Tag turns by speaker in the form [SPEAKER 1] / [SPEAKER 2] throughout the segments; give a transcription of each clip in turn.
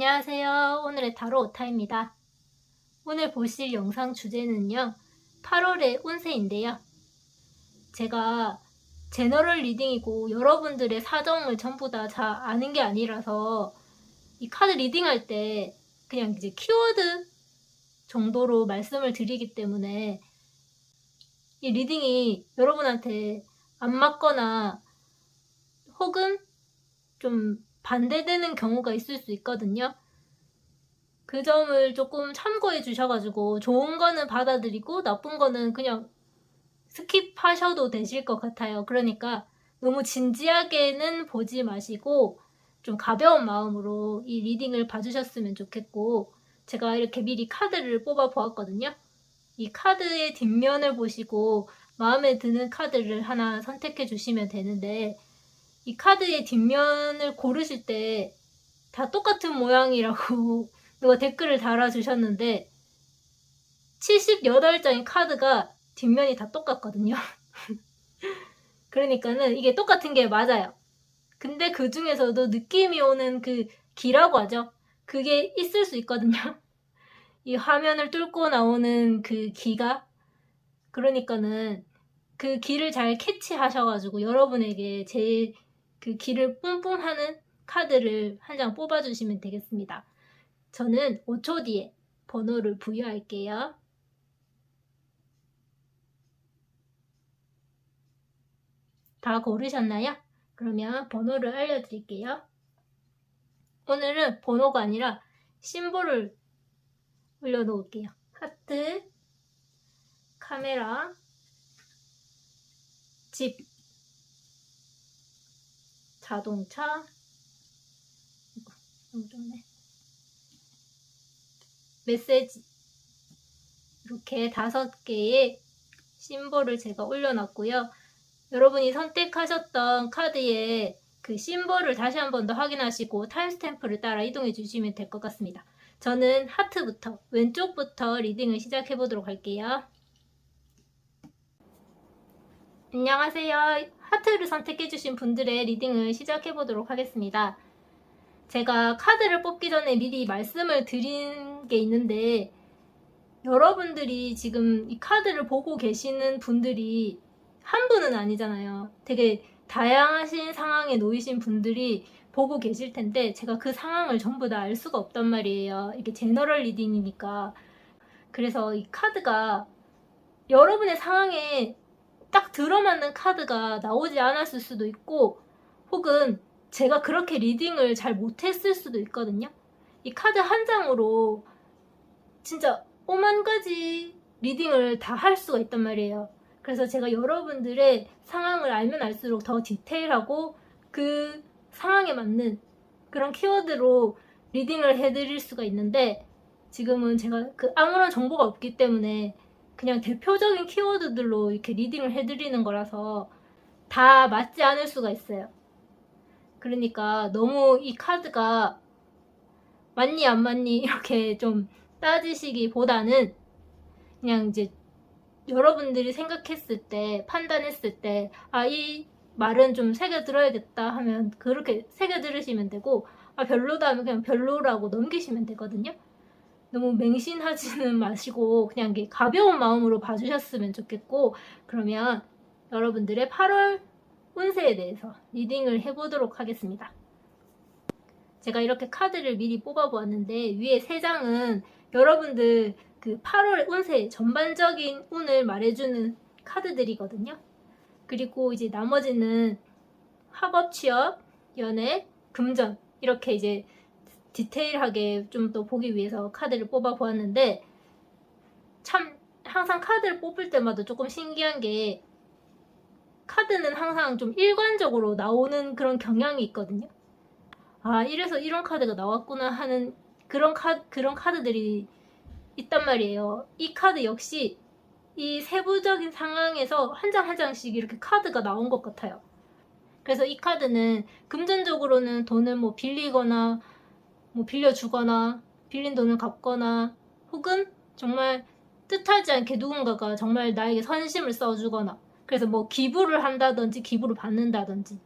[SPEAKER 1] 안녕하세요. 오늘의 타로 오타입니다. 오늘 보실 영상 주제는요. 8월의 운세인데요. 제가 제너럴 리딩이고 여러분들의 사정을 전부 다 잘 아는 게 아니라서 이 카드 리딩할 때 그냥 이제 키워드 정도로 말씀을 드리기 때문에 이 리딩이 여러분한테 안 맞거나 혹은 좀 반대되는 경우가 있을 수 있거든요. 그 점을 조금 참고해 주셔가지고 좋은 거는 받아들이고 나쁜 거는 그냥 스킵하셔도 되실 것 같아요. 그러니까 너무 진지하게는 보지 마시고 좀 가벼운 마음으로 이 리딩을 봐주셨으면 좋겠고, 제가 이렇게 미리 카드를 뽑아 보았거든요. 이 카드의 뒷면을 보시고 마음에 드는 카드를 하나 선택해 주시면 되는데, 이 카드의 뒷면을 고르실 때 다 똑같은 모양이라고 누가 댓글을 달아주셨는데 78장의 카드가 뒷면이 다 똑같거든요. 그러니까는 이게 똑같은 게 맞아요. 근데 그 중에서도 느낌이 오는 그 기라고 하죠. 그게 있을 수 있거든요. 이 화면을 뚫고 나오는 그 기가. 그러니까는 그 기를 잘 캐치하셔가지고 여러분에게 제일 그 기를 뿜뿜하는 카드를 한 장 뽑아주시면 되겠습니다. 저는 5초 뒤에 번호를 부여할게요. 다 고르셨나요? 그러면 번호를 알려드릴게요. 오늘은 번호가 아니라 심볼을 올려놓을게요. 하트, 카메라, 집, 자동차, 너무 좋네. 메시지, 이렇게 5개의 심볼을 제가 올려놨고요. 여러분이 선택하셨던 카드에 그 심볼을 다시 한 번 더 확인하시고 타임스탬프를 따라 이동해 주시면 될 것 같습니다. 저는 하트부터, 왼쪽부터 리딩을 시작해 보도록 할게요. 안녕하세요. 하트를 선택해 주신 분들의 리딩을 시작해 보도록 하겠습니다. 제가 카드를 뽑기 전에 미리 말씀을 드린 게 있는데, 여러분들이 지금 이 카드를 보고 계시는 분들이 한 분은 아니잖아요. 되게 다양하신 상황에 놓이신 분들이 보고 계실 텐데 제가 그 상황을 전부 다 알 수가 없단 말이에요. 이게 제너럴 리딩이니까. 그래서 이 카드가 여러분의 상황에 딱 들어맞는 카드가 나오지 않았을 수도 있고, 혹은 제가 그렇게 리딩을 잘 못했을 수도 있거든요. 이 카드 한 장으로 진짜 5만 가지 리딩을 다 할 수가 있단 말이에요. 그래서 제가 여러분들의 상황을 알면 알수록 더 디테일하고 그 상황에 맞는 그런 키워드로 리딩을 해드릴 수가 있는데, 지금은 제가 그 아무런 정보가 없기 때문에 그냥 대표적인 키워드들로 이렇게 리딩을 해드리는 거라서 다 맞지 않을 수가 있어요. 그러니까 너무 이 카드가 맞니 안 맞니 이렇게 좀 따지시기보다는 그냥 이제 여러분들이 생각했을 때, 판단했을 때, 아, 이 말은 좀 새겨 들어야겠다 하면 그렇게 새겨 들으시면 되고, 아, 별로다 하면 그냥 별로라고 넘기시면 되거든요. 너무 맹신하지는 마시고 그냥 가벼운 마음으로 봐주셨으면 좋겠고, 그러면 여러분들의 8월 운세에 대해서 리딩을 해보도록 하겠습니다. 제가 이렇게 카드를 미리 뽑아보았는데 위에 3장은 여러분들 그 8월 운세 전반적인 운을 말해주는 카드들이거든요. 그리고 이제 나머지는 학업, 취업, 연애, 금전 이렇게 이제 디테일하게 좀 더 보기 위해서 카드를 뽑아 보았는데, 참 항상 카드를 뽑을 때마다 조금 신기한 게 카드는 항상 좀 일관적으로 나오는 그런 경향이 있거든요. 아, 이래서 이런 카드가 나왔구나 하는 그런 카드들이 있단 말이에요. 이 카드 역시 이 세부적인 상황에서 한 장 한 장씩 이렇게 카드가 나온 것 같아요. 그래서 이 카드는 금전적으로는 돈을 뭐 빌리거나 뭐 빌려주거나 빌린 돈을 갚거나, 혹은 정말 뜻하지 않게 누군가가 정말 나에게 선심을 써주거나, 그래서 뭐 기부를 한다든지 기부를 받는다든지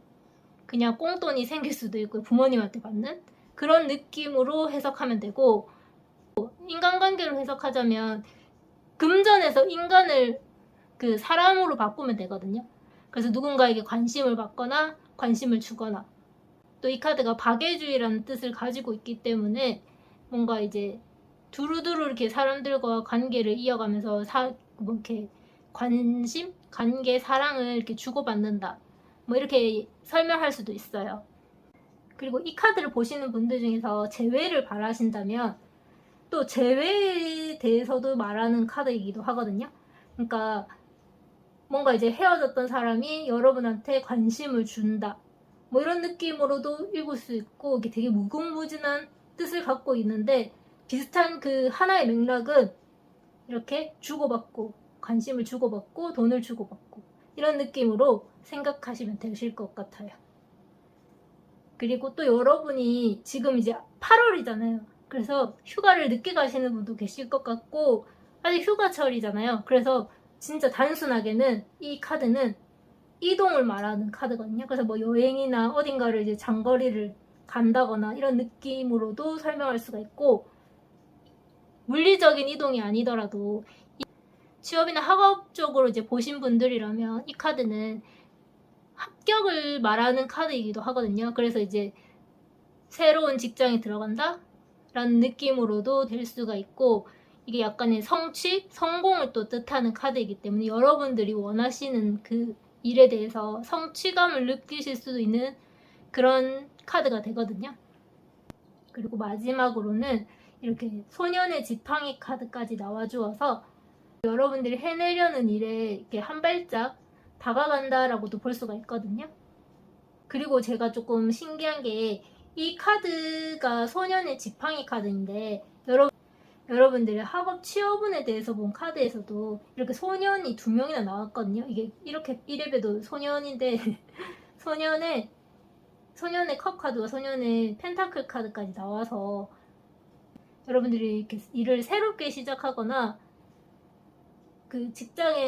[SPEAKER 1] 그냥 꽁돈이 생길 수도 있고 부모님한테 받는 그런 느낌으로 해석하면 되고, 인간관계로 해석하자면 금전에서 인간을 그 사람으로 바꾸면 되거든요. 그래서 누군가에게 관심을 받거나 관심을 주거나, 또 이 카드가 박애주의라는 뜻을 가지고 있기 때문에 뭔가 이제 두루두루 이렇게 사람들과 관계를 이어가면서 뭐 이렇게 관심, 관계, 사랑을 이렇게 주고받는다, 뭐 이렇게 설명할 수도 있어요. 그리고 이 카드를 보시는 분들 중에서 재회를 바라신다면 또 재회에 대해서도 말하는 카드이기도 하거든요. 그러니까 뭔가 이제 헤어졌던 사람이 여러분한테 관심을 준다, 뭐 이런 느낌으로도 읽을 수 있고, 이게 되게 무궁무진한 뜻을 갖고 있는데, 비슷한 그 하나의 맥락은 이렇게 주고받고, 관심을 주고받고, 돈을 주고받고, 이런 느낌으로 생각하시면 되실 것 같아요. 그리고 또 여러분이 지금 이제 8월이잖아요. 그래서 휴가를 늦게 가시는 분도 계실 것 같고, 아직 휴가철이잖아요. 그래서 진짜 단순하게는 이 카드는 이동을 말하는 카드거든요. 그래서 뭐 여행이나 어딘가를 이제 장거리를 간다거나 이런 느낌으로도 설명할 수가 있고, 물리적인 이동이 아니더라도 취업이나 학업 쪽으로 이제 보신 분들이라면 이 카드는 합격을 말하는 카드이기도 하거든요. 그래서 이제 새로운 직장에 들어간다 라는 느낌으로도 될 수가 있고, 이게 약간의 성취, 성공을 또 뜻하는 카드이기 때문에 여러분들이 원하시는 그 일에 대해서 성취감을 느끼실 수도 있는 그런 카드가 되거든요. 그리고 마지막으로는 이렇게 소년의 지팡이 카드까지 나와주어서 여러분들이 해내려는 일에 이렇게 한 발짝 다가간다라고도 볼 수가 있거든요. 그리고 제가 조금 신기한 게, 이 카드가 소년의 지팡이 카드인데, 여러분들의 학업 취업운에 대해서 본 카드에서도 이렇게 소년이 2명이나 나왔거든요. 이게 이렇게 1렙에도 소년인데 소년의 컵 카드와 소년의 펜타클 카드까지 나와서 여러분들이 이렇게 일을 새롭게 시작하거나 그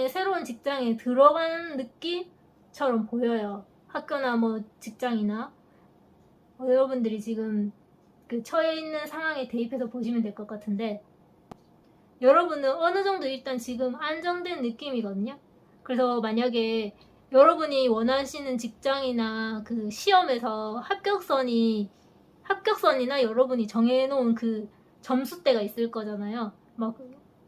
[SPEAKER 1] 새로운 직장에 들어간 느낌처럼 보여요. 학교나 뭐 직장이나 여러분들이 지금 그 처해 있는 상황에 대입해서 보시면 될 것 같은데, 여러분은 어느 정도 일단 지금 안정된 느낌이거든요. 그래서 만약에 여러분이 원하시는 직장이나 그 시험에서 합격선이나 여러분이 정해놓은 그 점수대가 있을 거잖아요. 막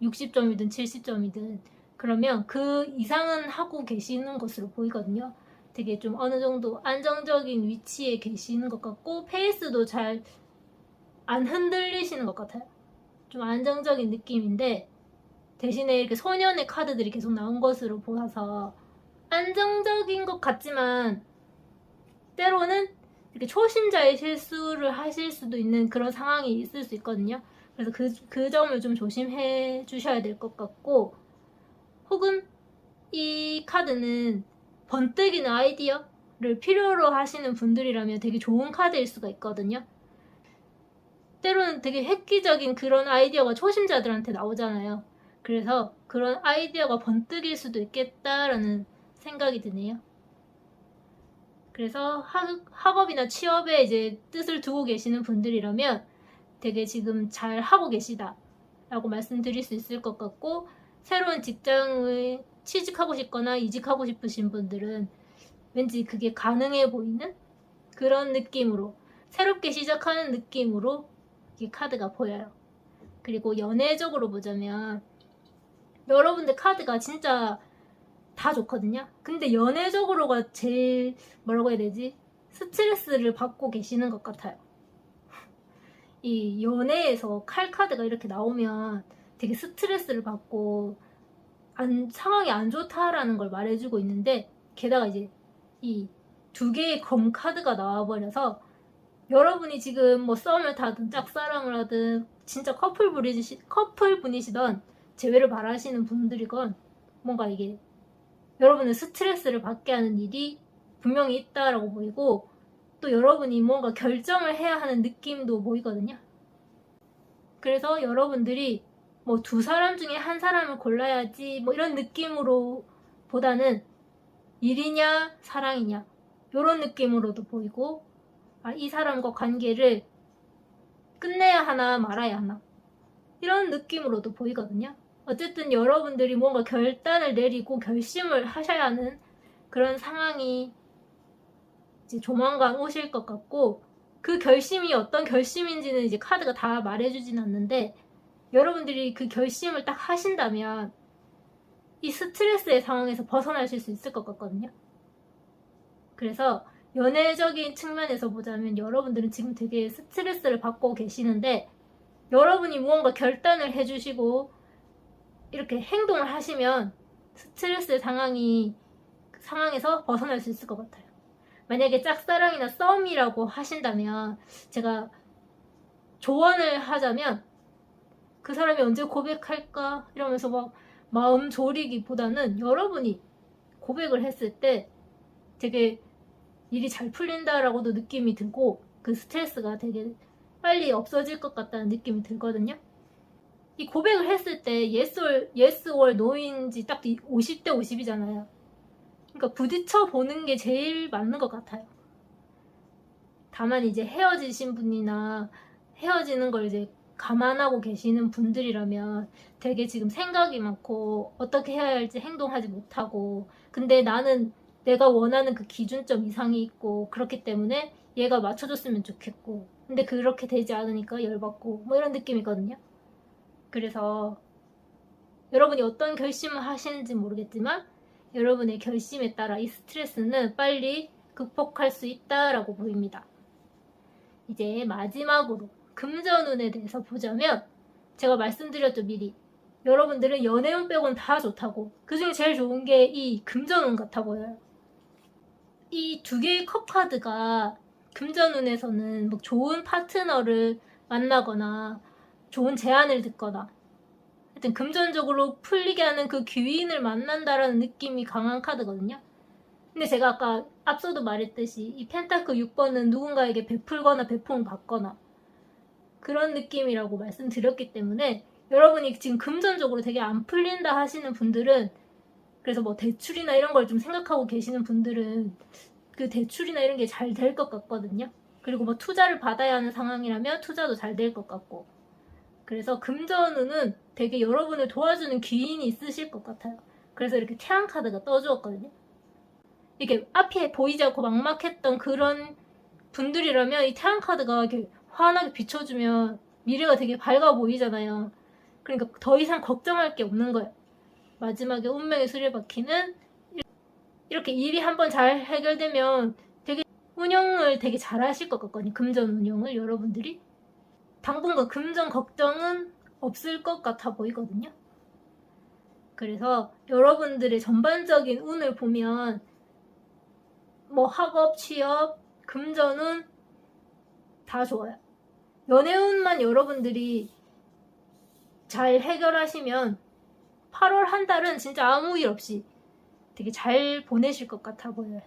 [SPEAKER 1] 60점이든 70점이든. 그러면 그 이상은 하고 계시는 것으로 보이거든요. 되게 좀 어느 정도 안정적인 위치에 계시는 것 같고, 페이스도 잘 안 흔들리시는 것 같아요. 좀 안정적인 느낌인데, 대신에 이렇게 소년의 카드들이 계속 나온 것으로 보아서 안정적인 것 같지만 때로는 이렇게 초심자의 실수를 하실 수도 있는 그런 상황이 있을 수 있거든요. 그래서 그 점을 좀 조심해 주셔야 될 것 같고, 혹은 이 카드는 번뜩이는 아이디어를 필요로 하시는 분들이라면 되게 좋은 카드일 수가 있거든요. 때로는 되게 획기적인 그런 아이디어가 초심자들한테 나오잖아요. 그래서 그런 아이디어가 번뜩일 수도 있겠다라는 생각이 드네요. 그래서 학업이나 취업에 이제 뜻을 두고 계시는 분들이라면 되게 지금 잘 하고 계시다 라고 말씀드릴 수 있을 것 같고, 새로운 직장을 취직하고 싶거나 이직하고 싶으신 분들은 왠지 그게 가능해 보이는 그런 느낌으로, 새롭게 시작하는 느낌으로 이 카드가 보여요. 그리고 연애적으로 보자면 여러분들 카드가 진짜 다 좋거든요. 근데 연애적으로가 제일 뭐라고 해야 되지? 스트레스를 받고 계시는 것 같아요. 이 연애에서 칼 카드가 이렇게 나오면 되게 스트레스를 받고 상황이 안 좋다라는 걸 말해주고 있는데, 게다가 이제 이 2개의 검 카드가 나와버려서 여러분이 지금 뭐 썸을 타든 짝사랑을 하든 진짜 커플분이시던 재회를 바라시는 분들이건 뭔가 이게 여러분의 스트레스를 받게 하는 일이 분명히 있다라고 보이고, 또 여러분이 뭔가 결정을 해야 하는 느낌도 보이거든요. 그래서 여러분들이 뭐 2사람 중에 한 사람을 골라야지 뭐 이런 느낌으로 보다는 일이냐 사랑이냐 이런 느낌으로도 보이고, 이 사람과 관계를 끝내야 하나 말아야 하나 이런 느낌으로도 보이거든요. 어쨌든 여러분들이 뭔가 결단을 내리고 결심을 하셔야 하는 그런 상황이 이제 조만간 오실 것 같고, 그 결심이 어떤 결심인지는 이제 카드가 다 말해주진 않는데, 여러분들이 그 결심을 딱 하신다면 이 스트레스의 상황에서 벗어나실 수 있을 것 같거든요. 그래서 연애적인 측면에서 보자면 여러분들은 지금 되게 스트레스를 받고 계시는데, 여러분이 무언가 결단을 해주시고 이렇게 행동을 하시면 스트레스 상황에서 벗어날 수 있을 것 같아요. 만약에 짝사랑이나 썸이라고 하신다면, 제가 조언을 하자면 그 사람이 언제 고백할까 이러면서 막 마음 졸이기보다는 여러분이 고백을 했을 때 되게 일이 잘 풀린다라고도 느낌이 들고, 그 스트레스가 되게 빨리 없어질 것 같다는 느낌이 들거든요. 이 고백을 했을 때 yes or no인지 딱 50대 50이잖아요. 그러니까 부딪혀 보는 게 제일 맞는 것 같아요. 다만 이제 헤어지신 분이나 헤어지는 걸 이제 감안하고 계시는 분들이라면 되게 지금 생각이 많고 어떻게 해야 할지 행동하지 못하고, 근데 나는 내가 원하는 그 기준점 이상이 있고 그렇기 때문에 얘가 맞춰줬으면 좋겠고, 근데 그렇게 되지 않으니까 열받고 뭐 이런 느낌이거든요. 그래서 여러분이 어떤 결심을 하시는지 모르겠지만 여러분의 결심에 따라 이 스트레스는 빨리 극복할 수 있다라고 보입니다. 이제 마지막으로 금전운에 대해서 보자면, 제가 말씀드렸죠 미리, 여러분들은 연애운 빼고는 다 좋다고, 그중에 제일 좋은 게 이 금전운 같아 보여요. 이 두 개의 컵 카드가 금전운에서는 뭐 좋은 파트너를 만나거나 좋은 제안을 듣거나 하여튼 금전적으로 풀리게 하는 그 귀인을 만난다라는 느낌이 강한 카드거든요. 근데 제가 아까 앞서도 말했듯이 이 펜타클 6번은 누군가에게 베풀거나 배풍받거나 그런 느낌이라고 말씀드렸기 때문에, 여러분이 지금 금전적으로 되게 안 풀린다 하시는 분들은, 그래서 뭐 대출이나 이런 걸 좀 생각하고 계시는 분들은 그 대출이나 이런 게 잘 될 것 같거든요. 그리고 뭐 투자를 받아야 하는 상황이라면 투자도 잘 될 것 같고, 그래서 금전운은 되게 여러분을 도와주는 귀인이 있으실 것 같아요. 그래서 이렇게 태양 카드가 떠주었거든요. 이게 앞에 보이지 않고 막막했던 그런 분들이라면 이 태양 카드가 이렇게 환하게 비춰주면 미래가 되게 밝아 보이잖아요. 그러니까 더 이상 걱정할 게 없는 거예요. 마지막에 운명의 수레바퀴는 이렇게 일이 한번 잘 해결되면 되게 운영을 되게 잘 하실 것 같거든요. 금전 운영을 여러분들이. 당분간 금전 걱정은 없을 것 같아 보이거든요. 그래서 여러분들의 전반적인 운을 보면 뭐 학업, 취업, 금전운 다 좋아요. 연애운만 여러분들이 잘 해결하시면 8월 한 달은 진짜 아무 일 없이 되게 잘 보내실 것 같아 보여요.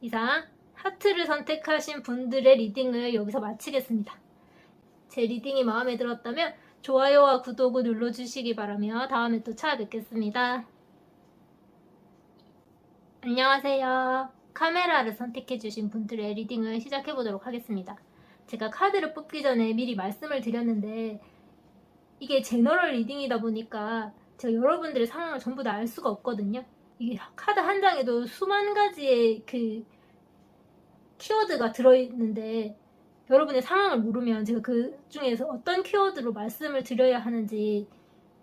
[SPEAKER 1] 이상 하트를 선택하신 분들의 리딩을 여기서 마치겠습니다. 제 리딩이 마음에 들었다면 좋아요와 구독을 눌러주시기 바라며 다음에 또 찾아뵙겠습니다. 안녕하세요. 카메라를 선택해주신 분들의 리딩을 시작해보도록 하겠습니다. 제가 카드를 뽑기 전에 미리 말씀을 드렸는데, 이게 제너럴 리딩이다 보니까 제가 여러분들의 상황을 전부 다 알 수가 없거든요. 이게 카드 한 장에도 수만 가지의 그 키워드가 들어있는데, 여러분의 상황을 모르면 제가 그 중에서 어떤 키워드로 말씀을 드려야 하는지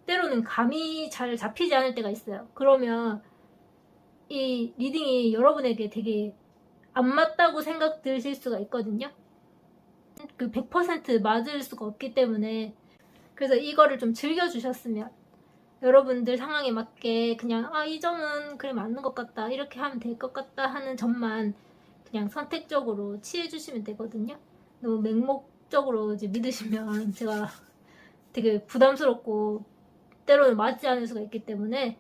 [SPEAKER 1] 때로는 감이 잘 잡히지 않을 때가 있어요. 그러면 이 리딩이 여러분에게 되게 안 맞다고 생각 드실 수가 있거든요. 그 100% 맞을 수가 없기 때문에, 그래서 이거를 좀 즐겨주셨으면 여러분들 상황에 맞게 그냥 이 점은 그래 맞는 것 같다, 이렇게 하면 될 것 같다 하는 점만 그냥 선택적으로 취해주시면 되거든요. 너무 맹목적으로 이제 믿으시면 제가 되게 부담스럽고 때로는 맞지 않을 수가 있기 때문에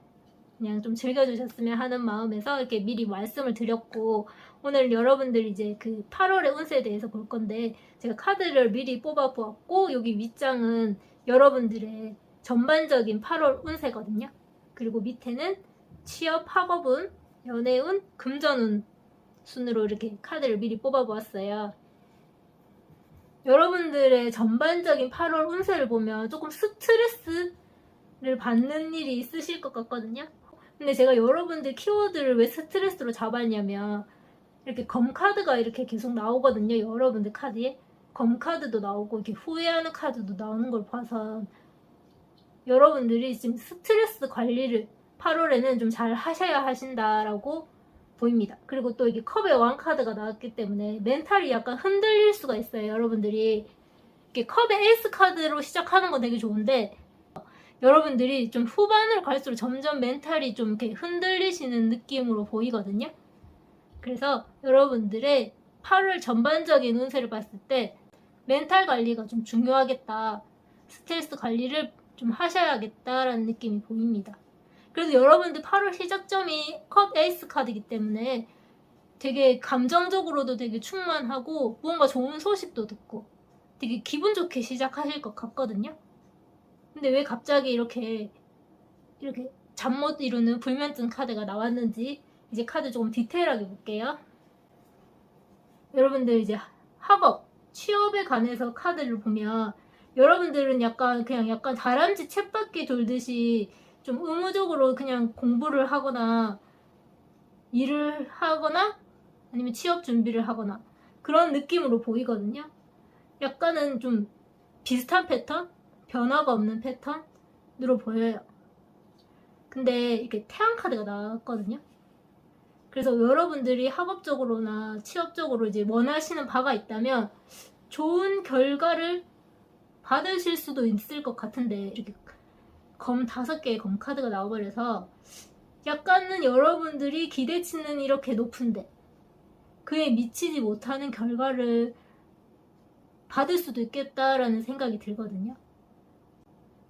[SPEAKER 1] 그냥 좀 즐겨주셨으면 하는 마음에서 이렇게 미리 말씀을 드렸고, 오늘 여러분들 이제 그 8월의 운세에 대해서 볼 건데, 제가 카드를 미리 뽑아 보았고 여기 윗장은 여러분들의 전반적인 8월 운세거든요. 그리고 밑에는 취업, 학업운, 연애운, 금전운 순으로 이렇게 카드를 미리 뽑아 보았어요. 여러분들의 전반적인 8월 운세를 보면 조금 스트레스를 받는 일이 있으실 것 같거든요. 근데 제가 여러분들 키워드를 왜 스트레스로 잡았냐면 이렇게 검 카드가 이렇게 계속 나오거든요. 여러분들 카드에 검 카드도 나오고 이렇게 후회하는 카드도 나오는 걸 봐서 여러분들이 지금 스트레스 관리를 8월에는 좀 잘 하셔야 하신다라고 보입니다. 그리고 또 이게 컵의 왕 카드가 나왔기 때문에 멘탈이 약간 흔들릴 수가 있어요. 여러분들이 이렇게 컵의 에이스 카드로 시작하는 건 되게 좋은데 여러분들이 좀 후반으로 갈수록 점점 멘탈이 좀 이렇게 흔들리시는 느낌으로 보이거든요. 그래서 여러분들의 8월 전반적인 운세를 봤을 때 멘탈 관리가 좀 중요하겠다. 스트레스 관리를 좀 하셔야겠다라는 느낌이 보입니다. 그래서 여러분들 8월 시작점이 컵 에이스 카드이기 때문에 되게 감정적으로도 되게 충만하고 뭔가 좋은 소식도 듣고 되게 기분 좋게 시작하실 것 같거든요. 근데 왜 갑자기 이렇게 잠 못 이루는 불면증 카드가 나왔는지 이제 카드 조금 디테일하게 볼게요. 여러분들 이제 학업, 취업에 관해서 카드를 보면 여러분들은 약간 다람쥐 쳇바퀴 돌듯이 좀 의무적으로 그냥 공부를 하거나 일을 하거나 아니면 취업 준비를 하거나 그런 느낌으로 보이거든요. 약간은 좀 비슷한 패턴? 변화가 없는 패턴으로 보여요. 근데 이렇게 태양 카드가 나왔거든요. 그래서 여러분들이 학업적으로나 취업적으로 이제 원하시는 바가 있다면 좋은 결과를 받으실 수도 있을 것 같은데 이렇게 검 5개의 검 카드가 나와버려서 약간은 여러분들이 기대치는 이렇게 높은데 그에 미치지 못하는 결과를 받을 수도 있겠다라는 생각이 들거든요.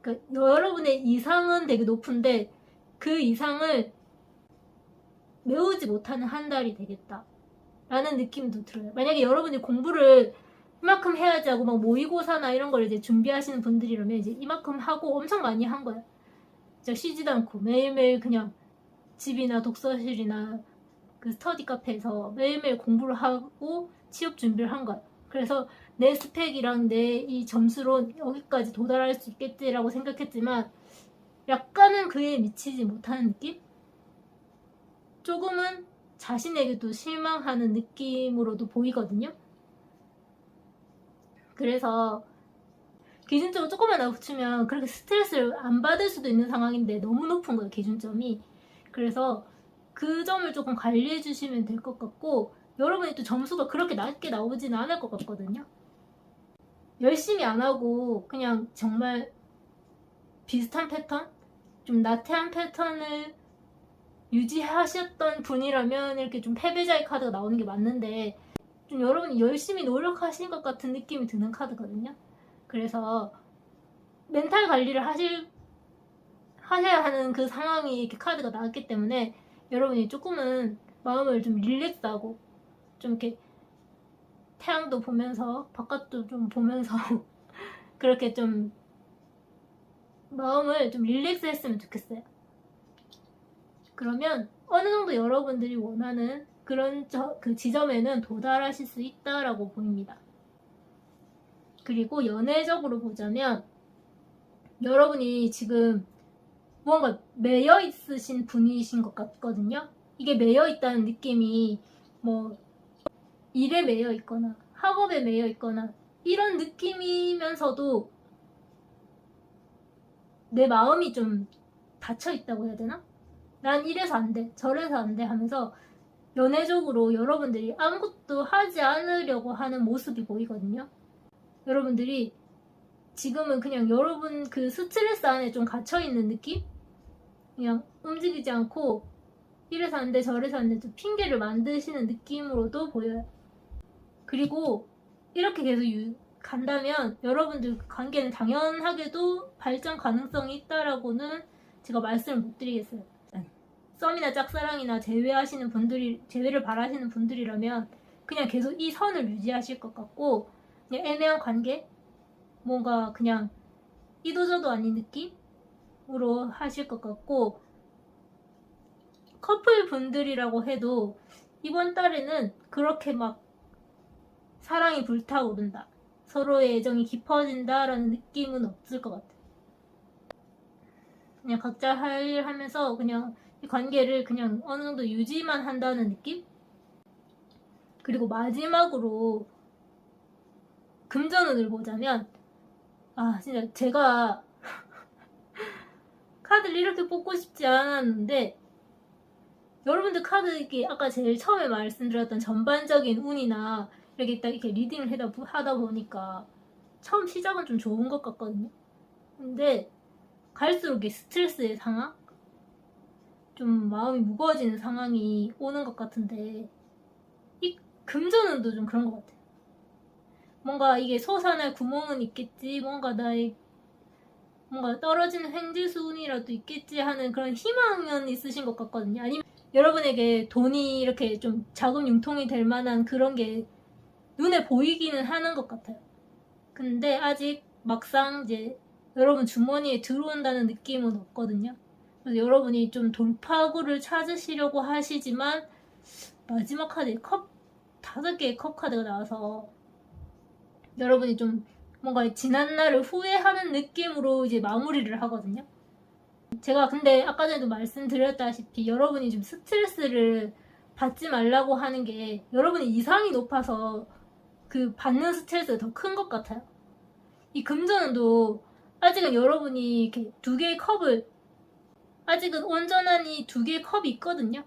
[SPEAKER 1] 그러니까 여러분의 이상은 되게 높은데 그 이상을 메우지 못하는 한 달이 되겠다 라는 느낌도 들어요. 만약에 여러분이 공부를 이만큼 해야지 하고 막 모의고사나 이런 걸 이제 준비하시는 분들이라면 이제 이만큼 하고 엄청 많이 한 거야. 진짜 쉬지도 않고 매일매일 그냥 집이나 독서실이나 그 스터디 카페에서 매일매일 공부를 하고 취업 준비를 한 거야. 그래서 내 스펙이랑 내 이 점수로 여기까지 도달할 수 있겠지라고 생각했지만 약간은 그에 미치지 못하는 느낌? 조금은 자신에게도 실망하는 느낌으로도 보이거든요. 그래서 기준점을 조금만 낮추면 그렇게 스트레스를 안 받을 수도 있는 상황인데 너무 높은 거예요, 기준점이. 그래서 그 점을 조금 관리해 주시면 될 것 같고 여러분이 또 점수가 그렇게 낮게 나오지는 않을 것 같거든요. 열심히 안 하고 그냥 정말 비슷한 패턴? 좀 나태한 패턴을 유지하셨던 분이라면 이렇게 좀 패배자의 카드가 나오는 게 맞는데 좀 여러분이 열심히 노력하신 것 같은 느낌이 드는 카드거든요. 그래서 멘탈 관리를 하셔야 하는 그 상황이 이렇게 카드가 나왔기 때문에 여러분이 조금은 마음을 좀 릴렉스하고 좀 이렇게 태양도 보면서 바깥도 좀 보면서 그렇게 좀 마음을 좀 릴렉스 했으면 좋겠어요. 그러면 어느 정도 여러분들이 원하는 그런 그 지점에는 도달하실 수 있다라고 보입니다. 그리고 연애적으로 보자면 여러분이 지금 무언가 매여 있으신 분이신 것 같거든요. 이게 매여 있다는 느낌이 뭐 일에 매여 있거나 학업에 매여 있거나 이런 느낌이면서도 내 마음이 좀 닫혀 있다고 해야 되나? 난 이래서 안 돼, 저래서 안 돼 하면서 연애적으로 여러분들이 아무것도 하지 않으려고 하는 모습이 보이거든요. 여러분들이 지금은 그냥 여러분 그 스트레스 안에 좀 갇혀있는 느낌? 그냥 움직이지 않고 이래서 안 돼, 저래서 안 돼, 좀 핑계를 만드시는 느낌으로도 보여요. 그리고 이렇게 계속 간다면 여러분들 관계는 당연하게도 발전 가능성이 있다라고는 제가 말씀을 못 드리겠어요. 썸이나 짝사랑이나 재회를 바라시는 분들이라면 그냥 계속 이 선을 유지하실 것 같고 그냥 애매한 관계? 뭔가 그냥 이도저도 아닌 느낌으로 하실 것 같고 커플 분들이라고 해도 이번 달에는 그렇게 막 사랑이 불타오른다, 서로의 애정이 깊어진다라는 느낌은 없을 것 같아요. 그냥 각자 할 일 하면서 그냥 이 관계를 그냥 어느 정도 유지만 한다는 느낌? 그리고 마지막으로 금전운을 보자면, 진짜 제가 카드를 이렇게 뽑고 싶지 않았는데, 여러분들 카드 이렇게 아까 제일 처음에 말씀드렸던 전반적인 운이나 이렇게 딱 이렇게 리딩을 하다 보니까 처음 시작은 좀 좋은 것 같거든요. 근데 갈수록 이게 스트레스의 상황? 좀 마음이 무거워지는 상황이 오는 것 같은데, 이 금전운도 좀 그런 것 같아요. 뭔가 이게 솟아날 구멍은 있겠지, 뭔가 떨어지는 횡재수운이라도 있겠지 하는 그런 희망은 있으신 것 같거든요. 아니면 여러분에게 돈이 이렇게 좀 자금 융통이 될 만한 그런 게 눈에 보이기는 하는 것 같아요. 근데 아직 막상 이제 여러분 주머니에 들어온다는 느낌은 없거든요. 그래서 여러분이 좀 돌파구를 찾으시려고 하시지만 마지막 카드에 5개의 컵 카드가 나와서 여러분이 좀 뭔가 지난 날을 후회하는 느낌으로 이제 마무리를 하거든요. 제가 근데 아까 전에도 말씀드렸다시피 여러분이 좀 스트레스를 받지 말라고 하는 게 여러분이 이상이 높아서 그 받는 스트레스가 더 큰 것 같아요. 이 금전운도 아직은 여러분이 이렇게 2개의 컵을 아직은 온전한 이 2개의 컵이 있거든요.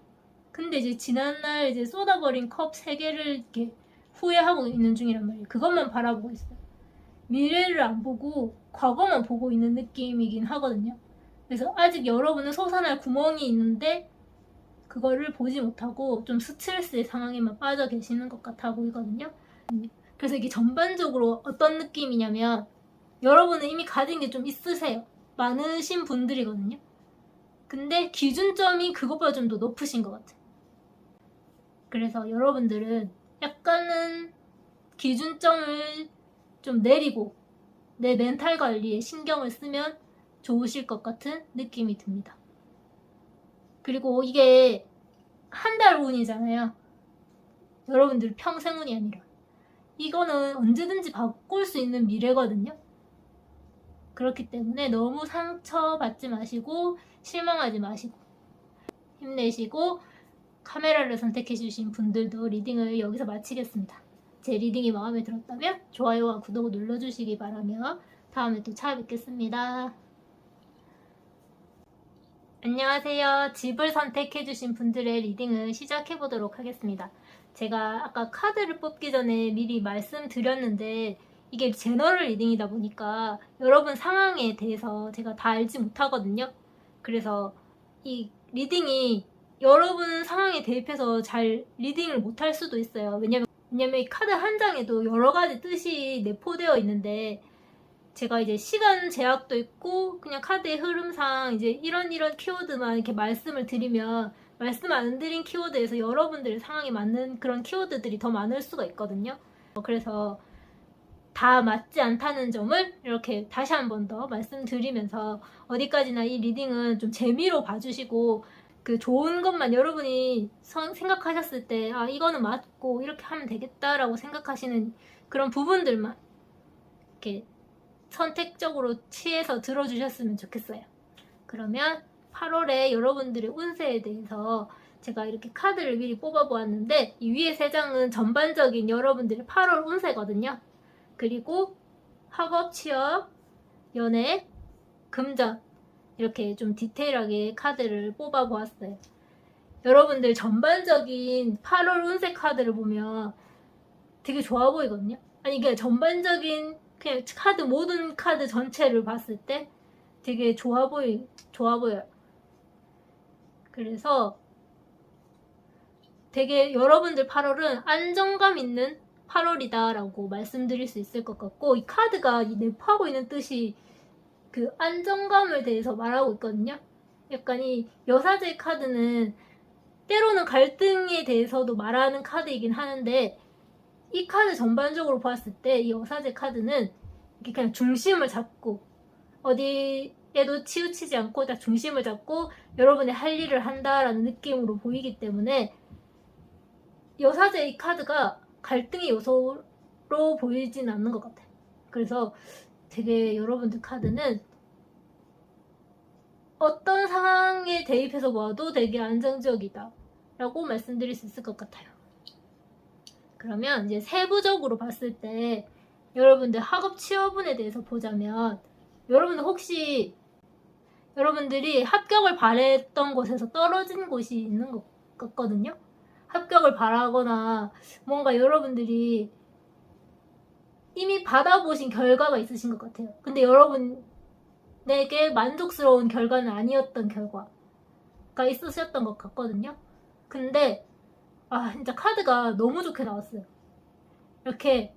[SPEAKER 1] 근데 이제 지난날 이제 쏟아버린 컵 3개를 이렇게 후회하고 있는 중이란 말이에요. 그것만 바라보고 있어요. 미래를 안 보고 과거만 보고 있는 느낌이긴 하거든요. 그래서 아직 여러분은 솟아날 구멍이 있는데 그거를 보지 못하고 좀 스트레스의 상황에만 빠져 계시는 것 같아 보이거든요. 그래서 이게 전반적으로 어떤 느낌이냐면 여러분은 이미 가진 게 좀 있으세요. 많으신 분들이거든요. 근데 기준점이 그것보다 좀 더 높으신 것 같아요. 그래서 여러분들은 약간은 기준점을 좀 내리고 내 멘탈 관리에 신경을 쓰면 좋으실 것 같은 느낌이 듭니다. 그리고 이게 한 달 운이잖아요. 여러분들 평생 운이 아니라 이거는 언제든지 바꿀 수 있는 미래거든요. 그렇기 때문에 너무 상처받지 마시고 실망하지 마시고 힘내시고 카메라를 선택해주신 분들도 리딩을 여기서 마치겠습니다. 제 리딩이 마음에 들었다면 좋아요와 구독을 눌러주시기 바라며 다음에 또 찾아뵙겠습니다. 안녕하세요. 집을 선택해주신 분들의 리딩을 시작해보도록 하겠습니다. 제가 아까 카드를 뽑기 전에 미리 말씀드렸는데 이게 제너럴 리딩이다 보니까 여러분 상황에 대해서 제가 다 알지 못하거든요. 그래서 이 리딩이 여러분 상황에 대입해서 잘 리딩을 못할 수도 있어요. 왜냐면 이 카드 한 장에도 여러 가지 뜻이 내포되어 있는데 제가 이제 시간 제약도 있고 그냥 카드의 흐름상 이제 이런 키워드만 이렇게 말씀을 드리면 말씀 안 드린 키워드에서 여러분들의 상황에 맞는 그런 키워드들이 더 많을 수가 있거든요. 그래서 다 맞지 않다는 점을 이렇게 다시 한 번 더 말씀드리면서 어디까지나 이 리딩은 좀 재미로 봐주시고 그 좋은 것만 여러분이 생각하셨을 때 이거는 맞고 이렇게 하면 되겠다라고 생각하시는 그런 부분들만 이렇게 선택적으로 취해서 들어주셨으면 좋겠어요. 그러면 8월에 여러분들의 운세에 대해서 제가 이렇게 카드를 미리 뽑아보았는데 이 위에 3장은 전반적인 여러분들의 8월 운세거든요. 그리고 학업, 취업, 연애, 금전 이렇게 좀 디테일하게 카드를 뽑아보았어요. 여러분들 전반적인 8월 운세 카드를 보면 되게 좋아 보이거든요. 아니 이게 전반적인 그냥 카드 모든 카드 전체를 봤을 때 되게 좋아 보여요. 그래서 되게 여러분들 8월은 안정감 있는 8월이다라고 말씀드릴 수 있을 것 같고 이 카드가 내포하고 있는 뜻이 그 안정감을 대해서 말하고 있거든요. 약간 이 여사제 카드는 때로는 갈등에 대해서도 말하는 카드이긴 하는데 이 카드 전반적으로 봤을 때 이 여사제 카드는 이렇게 그냥 중심을 잡고 어디에도 치우치지 않고 딱 중심을 잡고 여러분의 할 일을 한다라는 느낌으로 보이기 때문에 여사제 이 카드가 갈등의 요소로 보이진 않는 것 같아요. 그래서 되게 여러분들 카드는 어떤 상황에 대입해서 봐도 되게 안정적이다 라고 말씀드릴 수 있을 것 같아요. 그러면 이제 세부적으로 봤을 때 여러분들 학업 취업운에 대해서 보자면, 여러분들 혹시 여러분들이 합격을 바랬던 곳에서 떨어진 곳이 있는 것 같거든요. 합격을 바라거나 뭔가 여러분들이 이미 받아보신 결과가 있으신 것 같아요. 근데 여러분에게 만족스러운 결과는 아니었던 결과가 있으셨던 것 같거든요. 근데 진짜 카드가 너무 좋게 나왔어요. 이렇게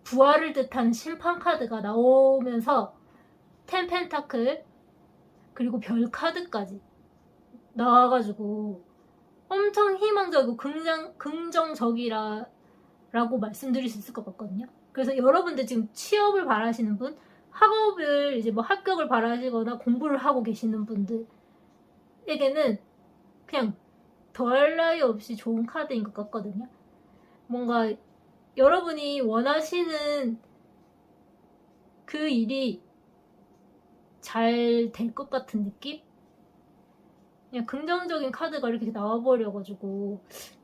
[SPEAKER 1] 부활을 뜻하는 심판 카드가 나오면서 텐 펜타클 그리고 별 카드까지 나와가지고 엄청 희망적이고 긍정적이라고 말씀드릴 수 있을 것 같거든요. 그래서 여러분들 지금 취업을 바라시는 분, 학업을 이제 뭐 합격을 바라시거나 공부를 하고 계시는 분들에게는 그냥 더할 나위 없이 좋은 카드인 것 같거든요. 뭔가 여러분이 원하시는 그 일이 잘 될 것 같은 느낌? 그냥 긍정적인 카드가 이렇게 나와버려가지고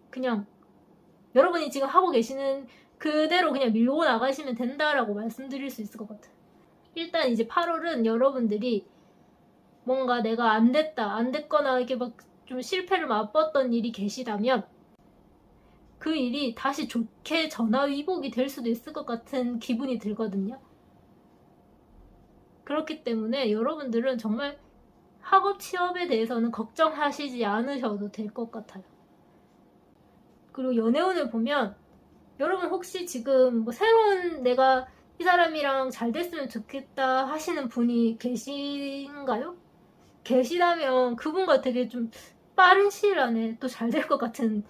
[SPEAKER 1] 그냥 여러분이 지금 하고 계시는 그대로 그냥 밀고 나가시면 된다라고 말씀드릴 수 있을 것 같아요. 일단 이제 8월은 여러분들이 뭔가 내가 안 됐거나 이렇게 막 좀 실패를 맛봤던 일이 계시다면 그 일이 다시 좋게 전화위복이 될 수도 있을 것 같은 기분이 들거든요. 그렇기 때문에 여러분들은 정말 학업 취업에 대해서는 걱정하시지 않으셔도 될 것 같아요. 그리고 연애운을 보면 여러분 혹시 지금 뭐 새로운 내가 이 사람이랑 잘 됐으면 좋겠다 하시는 분이 계신가요? 계시다면 그분과 되게 좀 빠른 시일 안에 또 잘 될 것 같은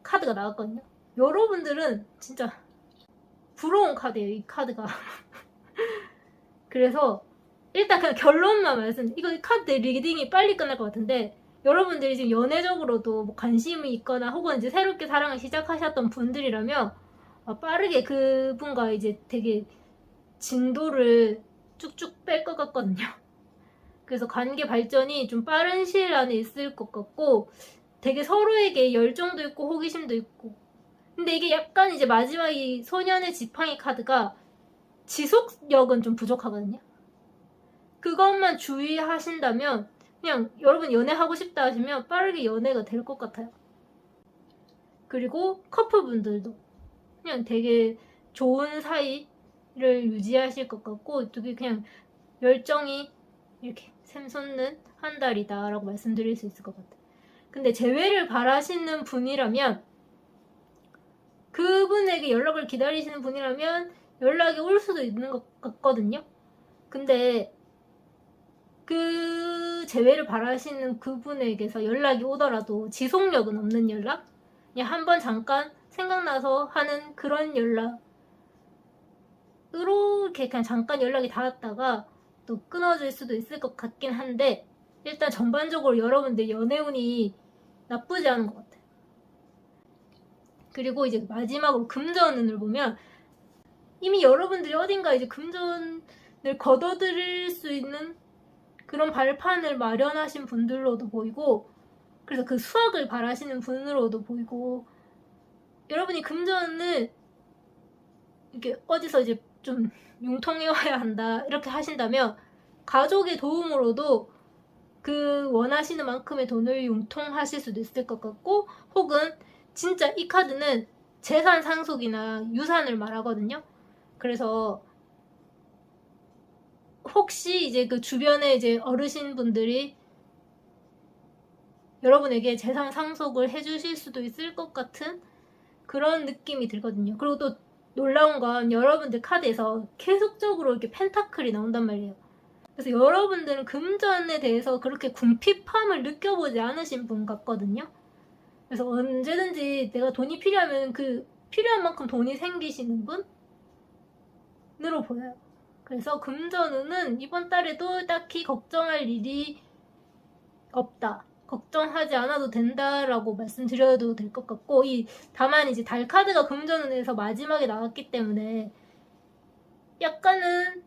[SPEAKER 1] 카드가 나왔거든요. 여러분들은 진짜 부러운 카드예요, 이 카드가. 그래서 일단 그냥 결론만 이거 카드 리딩이 빨리 끝날 것 같은데, 여러분들이 지금 연애적으로도 뭐 관심이 있거나 혹은 이제 새롭게 사랑을 시작하셨던 분들이라면 빠르게 그분과 이제 되게 진도를 쭉쭉 뺄 것 같거든요. 그래서 관계 발전이 좀 빠른 시일 안에 있을 것 같고 되게 서로에게 열정도 있고 호기심도 있고, 근데 이게 약간 이제 마지막 이 소년의 지팡이 카드가 지속력은 좀 부족하거든요. 그것만 주의하신다면 그냥 여러분 연애하고 싶다 하시면 빠르게 연애가 될 것 같아요. 그리고 커플분들도 그냥 되게 좋은 사이를 유지하실 것 같고 되게 그냥 열정이 이렇게 샘솟는 한 달이다 라고 말씀드릴 수 있을 것 같아요. 근데 재회를 바라시는 분이라면, 그분에게 연락을 기다리시는 분이라면 연락이 올 수도 있는 것 같거든요. 근데 그 재회를 바라시는 그분에게서 연락이 오더라도 지속력은 없는 연락? 그냥 한번 잠깐 생각나서 하는 그런 연락으로 이렇게 그냥 잠깐 연락이 닿았다가 또 끊어질 수도 있을 것 같긴 한데, 일단 전반적으로 여러분들 연애운이 나쁘지 않은 것 같아요. 그리고 이제 마지막으로 금전운을 보면 이미 여러분들이 어딘가 이제 금전을 거둬들일 수 있는 그런 발판을 마련하신 분들로도 보이고, 그래서 그 수확을 바라시는 분으로도 보이고, 여러분이 금전을 이렇게 어디서 이제 좀 융통해와야 한다 이렇게 하신다면 가족의 도움으로도 그 원하시는 만큼의 돈을 융통하실 수도 있을 것 같고, 혹은 진짜 이 카드는 재산 상속이나 유산을 말하거든요. 그래서 혹시 이제 그 주변에 이제 어르신분들이 여러분에게 재산 상속을 해주실 수도 있을 것 같은 그런 느낌이 들거든요. 그리고 또 놀라운 건 여러분들 카드에서 계속적으로 이렇게 펜타클이 나온단 말이에요. 그래서 여러분들은 금전에 대해서 그렇게 궁핍함을 느껴보지 않으신 분 같거든요. 그래서 언제든지 내가 돈이 필요하면 그 필요한 만큼 돈이 생기시는 분으로 보여요. 그래서 금전운은 이번 달에도 딱히 걱정할 일이 없다, 걱정하지 않아도 된다라고 말씀드려도 될 것 같고, 다만 이제 달 카드가 금전운에서 마지막에 나왔기 때문에 약간은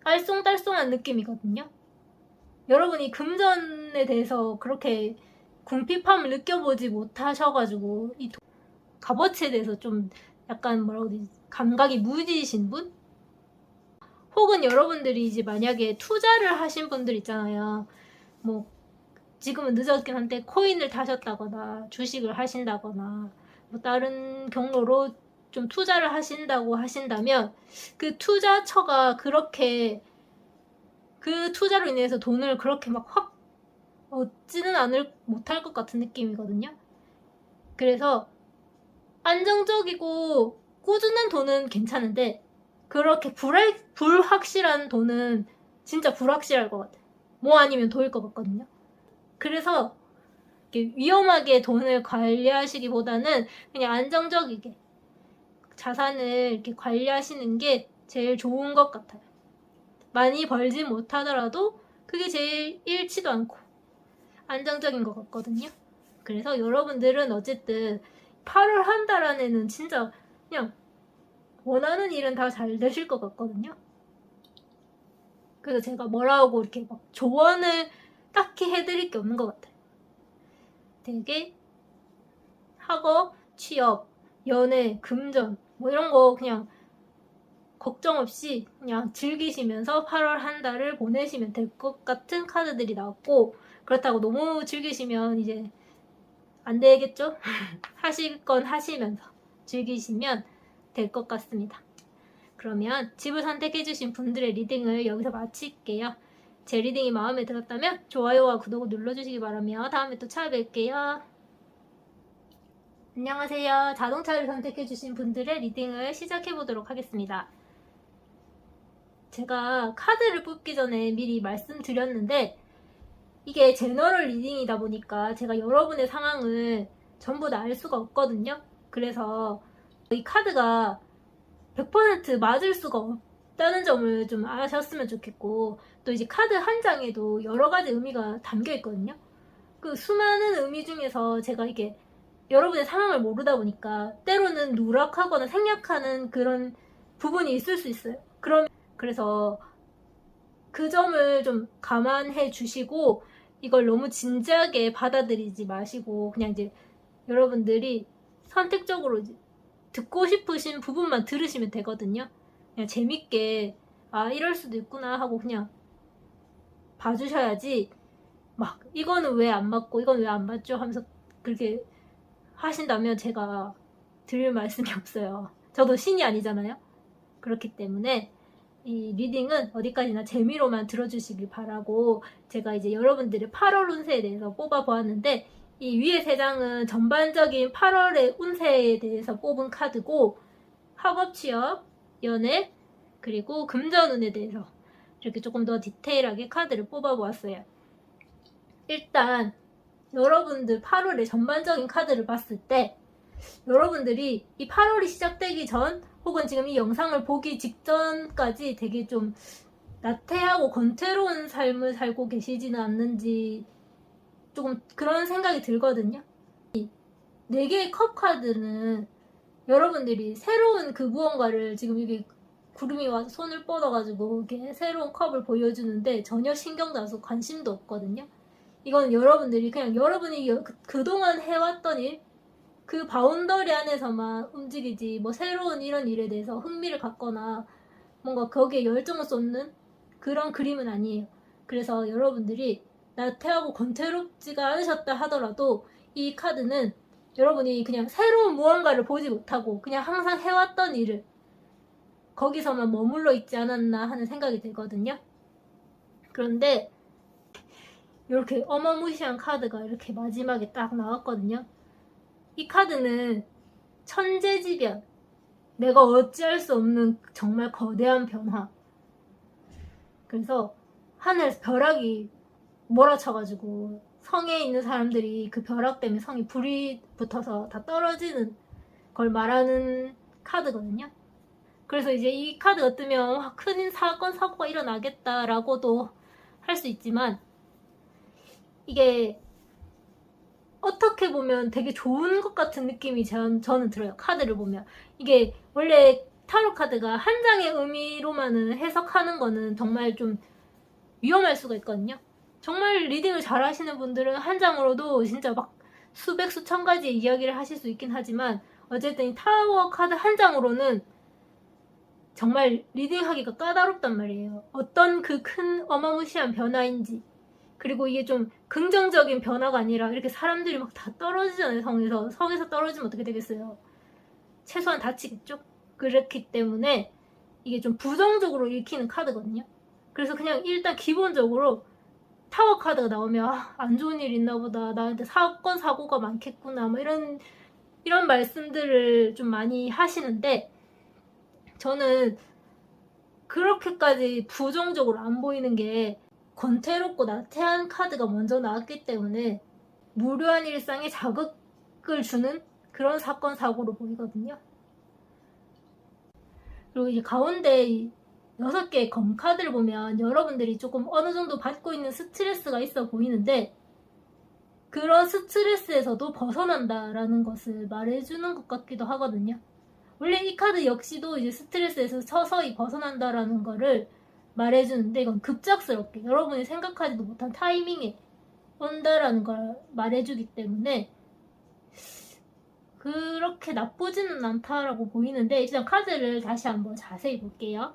[SPEAKER 1] 알쏭달쏭한 느낌이거든요. 여러분이 금전에 대해서 그렇게 궁핍함을 느껴보지 못하셔가지고 이 값어치에 대해서 좀 약간 뭐라고 해야 되지? 감각이 무디신 분? 혹은 여러분들이 이제 만약에 투자를 하신 분들 있잖아요. 뭐 지금은 늦었긴 한데 코인을 타셨다거나 주식을 하신다거나 뭐 다른 경로로 좀 투자를 하신다고 하신다면 그 투자처가 그렇게 그 투자로 인해서 돈을 그렇게 막 확 얻지는 못할 것 같은 느낌이거든요. 그래서 안정적이고 꾸준한 돈은 괜찮은데 그렇게 불확실한 돈은 진짜 불확실할 것 같아요. 뭐 아니면 도일 것 같거든요. 그래서 이렇게 위험하게 돈을 관리하시기보다는 그냥 안정적이게 자산을 이렇게 관리하시는 게 제일 좋은 것 같아요. 많이 벌지 못하더라도 그게 제일 잃지도 않고 안정적인 것 같거든요. 그래서 여러분들은 어쨌든 8월 한 달 안에는 진짜 그냥 원하는 일은 다 잘 되실 것 같거든요. 그래서 제가 뭐라고 이렇게 막 조언을 딱히 해드릴 게 없는 것 같아요. 되게 학업, 취업, 연애, 금전 뭐 이런 거 그냥 걱정 없이 그냥 즐기시면서 8월 한 달을 보내시면 될 것 같은 카드들이 나왔고, 그렇다고 너무 즐기시면 이제 안 되겠죠? 하실 건 하시면서 즐기시면 될 것 같습니다. 그러면 집을 선택해주신 분들의 리딩을 여기서 마칠게요. 제 리딩이 마음에 들었다면 좋아요와 구독을 눌러주시기 바라며 다음에 또 찾아뵐게요. 안녕하세요. 자동차를 선택해주신 분들의 리딩을 시작해보도록 하겠습니다. 제가 카드를 뽑기 전에 미리 말씀드렸는데 이게 제너럴 리딩이다 보니까 제가 여러분의 상황을 전부 다 알 수가 없거든요. 그래서 이 카드가 100% 맞을 수가 없다는 점을 좀 아셨으면 좋겠고, 또 이제 카드 한 장에도 여러 가지 의미가 담겨 있거든요. 그 수많은 의미 중에서 제가 이게 여러분의 상황을 모르다 보니까 때로는 누락하거나 생략하는 그런 부분이 있을 수 있어요. 그래서 그 점을 좀 감안해 주시고 이걸 너무 진지하게 받아들이지 마시고 그냥 이제 여러분들이 선택적으로 이제 듣고 싶으신 부분만 들으시면 되거든요. 그냥 재밌게 아 이럴 수도 있구나 하고 그냥 봐주셔야지 막 이거는 왜 안 맞고 이건 왜 안 맞죠 하면서 그렇게 하신다면 제가 드릴 말씀이 없어요. 저도 신이 아니잖아요. 그렇기 때문에 이 리딩은 어디까지나 재미로만 들어주시길 바라고, 제가 이제 여러분들의 8월 운세에 대해서 뽑아보았는데 이 위에 3장은 전반적인 8월의 운세에 대해서 뽑은 카드고, 학업, 취업, 연애, 그리고 금전운에 대해서 이렇게 조금 더 디테일하게 카드를 뽑아보았어요. 일단 여러분들 8월의 전반적인 카드를 봤을 때 여러분들이 이 8월이 시작되기 전 혹은 지금 이 영상을 보기 직전까지 되게 좀 나태하고 권태로운 삶을 살고 계시지는 않는지 조금 그런 생각이 들거든요. 이 4개의 컵 카드는 여러분들이 새로운 그 무언가를 지금 이게 구름이 와서 손을 뻗어가지고 이렇게 새로운 컵을 보여주는데 전혀 신경도 안 쓰고 관심도 없거든요. 이건 여러분들이 그냥 여러분이 그동안 해왔던 일, 그 바운더리 안에서만 움직이지 뭐 새로운 이런 일에 대해서 흥미를 갖거나 뭔가 거기에 열정을 쏟는 그런 그림은 아니에요. 그래서 여러분들이 나태하고 권태롭지가 않으셨다 하더라도 이 카드는 여러분이 그냥 새로운 무언가를 보지 못하고 그냥 항상 해왔던 일을 거기서만 머물러 있지 않았나 하는 생각이 들거든요. 그런데 이렇게 어마무시한 카드가 이렇게 마지막에 딱 나왔거든요. 이 카드는 천재지변, 내가 어찌할 수 없는 정말 거대한 변화. 그래서 하늘에서 벼락이 몰아쳐가지고 성에 있는 사람들이 그 벼락 때문에 성에 불이 붙어서 다 떨어지는 걸 말하는 카드거든요. 그래서 이제 이 카드가 뜨면 큰 사건, 사고가 일어나겠다라고도 할 수 있지만 이게 어떻게 보면 되게 좋은 것 같은 느낌이 저는 들어요. 카드를 보면. 이게 원래 타로 카드가 한 장의 의미로만은 해석하는 거는 정말 좀 위험할 수가 있거든요. 정말 리딩을 잘 하시는 분들은 한 장으로도 진짜 막 수백 수천 가지의 이야기를 하실 수 있긴 하지만 어쨌든 이 타워 카드 한 장으로는 정말 리딩하기가 까다롭단 말이에요. 어떤 그 큰 어마무시한 변화인지, 그리고 이게 좀 긍정적인 변화가 아니라 이렇게 사람들이 막 다 떨어지잖아요. 성에서 떨어지면 어떻게 되겠어요? 최소한 다치겠죠? 그렇기 때문에 이게 좀 부정적으로 읽히는 카드거든요. 그래서 그냥 일단 기본적으로 타워 카드가 나오면 안 좋은 일 있나 보다, 나한테 사건 사고가 많겠구나, 뭐 이런 말씀들을 좀 많이 하시는데, 저는 그렇게까지 부정적으로 안 보이는 게 권태롭고 나태한 카드가 먼저 나왔기 때문에 무료한 일상에 자극을 주는 그런 사건 사고로 보이거든요. 그리고 이제 가운데 6개의 검 카드를 보면 여러분들이 조금 어느 정도 받고 있는 스트레스가 있어 보이는데, 그런 스트레스에서도 벗어난다라는 것을 말해주는 것 같기도 하거든요. 원래 이 카드 역시도 이제 스트레스에서 서서히 벗어난다라는 거를 말해주는데, 이건 급작스럽게 여러분이 생각하지도 못한 타이밍에 온다라는 걸 말해주기 때문에 그렇게 나쁘지는 않다라고 보이는데, 일단 카드를 다시 한번 자세히 볼게요.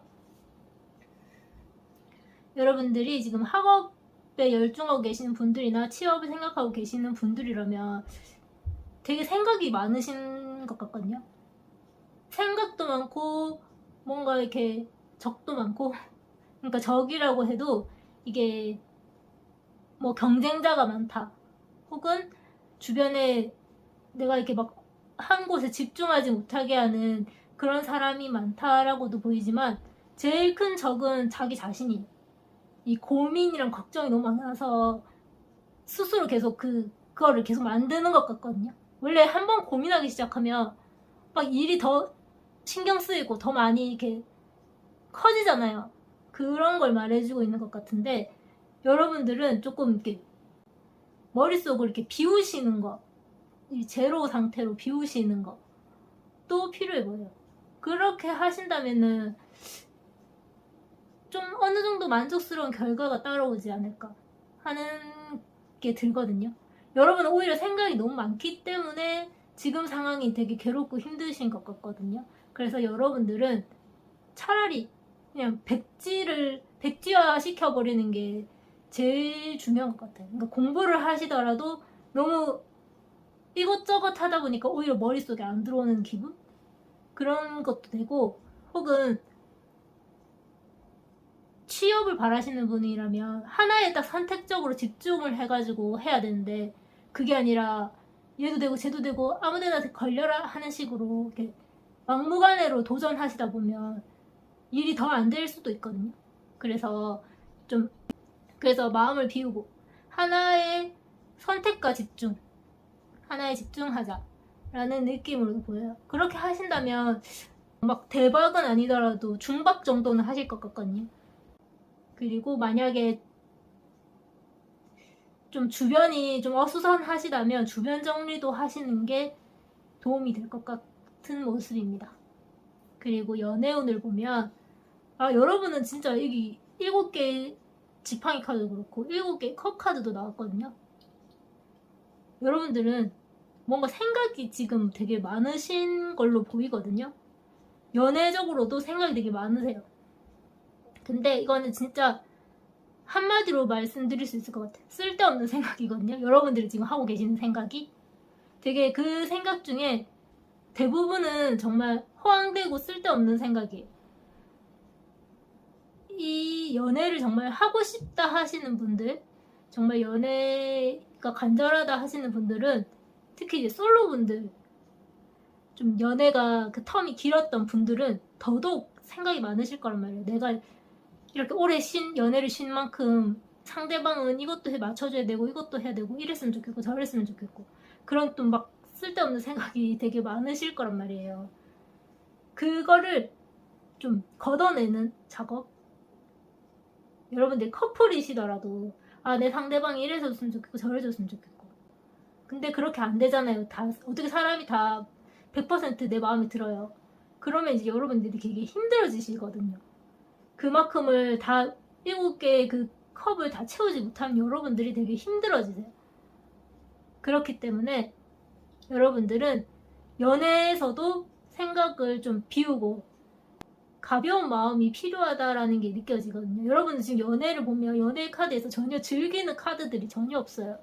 [SPEAKER 1] 여러분들이 지금 학업에 열중하고 계시는 분들이나 취업을 생각하고 계시는 분들이라면 되게 생각이 많으신 것 같거든요. 생각도 많고 뭔가 이렇게 적도 많고, 그러니까 적이라고 해도 이게 뭐 경쟁자가 많다, 혹은 주변에 내가 이렇게 막 한 곳에 집중하지 못하게 하는 그런 사람이 많다라고도 보이지만, 제일 큰 적은 자기 자신이, 이 고민이랑 걱정이 너무 많아서 스스로 계속 그거를 계속 만드는 것 같거든요. 원래 한번 고민하기 시작하면 막 일이 더 신경 쓰이고 더 많이 이렇게 커지잖아요. 그런 걸 말해주고 있는 것 같은데, 여러분들은 조금 이렇게 머릿속을 이렇게 비우시는 거, 이 제로 상태로 비우시는 거 또 필요해 보여요. 그렇게 하신다면은 좀 어느 정도 만족스러운 결과가 따라오지 않을까 하는 게 들거든요. 여러분은 오히려 생각이 너무 많기 때문에 지금 상황이 되게 괴롭고 힘드신 것 같거든요. 그래서 여러분들은 차라리 그냥 백지화 시켜버리는 게 제일 중요한 것 같아요. 그러니까 공부를 하시더라도 너무 이것저것 하다 보니까 오히려 머릿속에 안 들어오는 기분? 그런 것도 되고, 혹은 취업을 바라시는 분이라면 하나에 딱 선택적으로 집중을 해가지고 해야 되는데, 그게 아니라 얘도 되고 쟤도 되고 아무데나 걸려라 하는 식으로 이렇게 막무가내로 도전하시다 보면 일이 더 안 될 수도 있거든요. 그래서 마음을 비우고 하나의 선택과 집중, 하나에 집중하자라는 느낌으로 보여요. 그렇게 하신다면 막 대박은 아니더라도 중박 정도는 하실 것 같거든요. 그리고 만약에 좀 주변이 좀 어수선하시다면 주변 정리도 하시는 게 도움이 될 것 같은 모습입니다. 그리고 연애운을 보면, 여러분은 진짜 여기 7개 지팡이 카드도 그렇고 7개 컵 카드도 나왔거든요. 여러분들은 뭔가 생각이 지금 되게 많으신 걸로 보이거든요. 연애적으로도 생각이 되게 많으세요. 근데 이거는 진짜 한마디로 말씀드릴 수 있을 것 같아요. 쓸데없는 생각이거든요. 여러분들이 지금 하고 계시는 생각이 되게, 그 생각 중에 대부분은 정말 허황되고 쓸데없는 생각이에요. 이 연애를 정말 하고 싶다 하시는 분들, 정말 연애가 간절하다 하시는 분들은, 특히 이제 솔로분들, 좀 연애가 그 텀이 길었던 분들은 더더욱 생각이 많으실 거란 말이에요. 내가 이렇게 오래 연애를 쉰 만큼 상대방은 이것도 맞춰줘야 되고 이것도 해야 되고 이랬으면 좋겠고 저랬으면 좋겠고, 그런 또 막 쓸데없는 생각이 되게 많으실 거란 말이에요. 그거를 좀 걷어내는 작업. 여러분들 커플이시더라도 내 상대방이 이래줬으면 좋겠고 저래줬으면 좋겠고, 근데 그렇게 안 되잖아요. 다 어떻게 사람이 다 100% 내 마음에 들어요. 그러면 이제 여러분들이 되게 힘들어지시거든요. 그만큼을 다 7개의 그 컵을 다 채우지 못하면 여러분들이 되게 힘들어지세요. 그렇기 때문에 여러분들은 연애에서도 생각을 좀 비우고 가벼운 마음이 필요하다라는 게 느껴지거든요. 여러분들 지금 연애를 보면 연애 카드에서 전혀 즐기는 카드들이 전혀 없어요.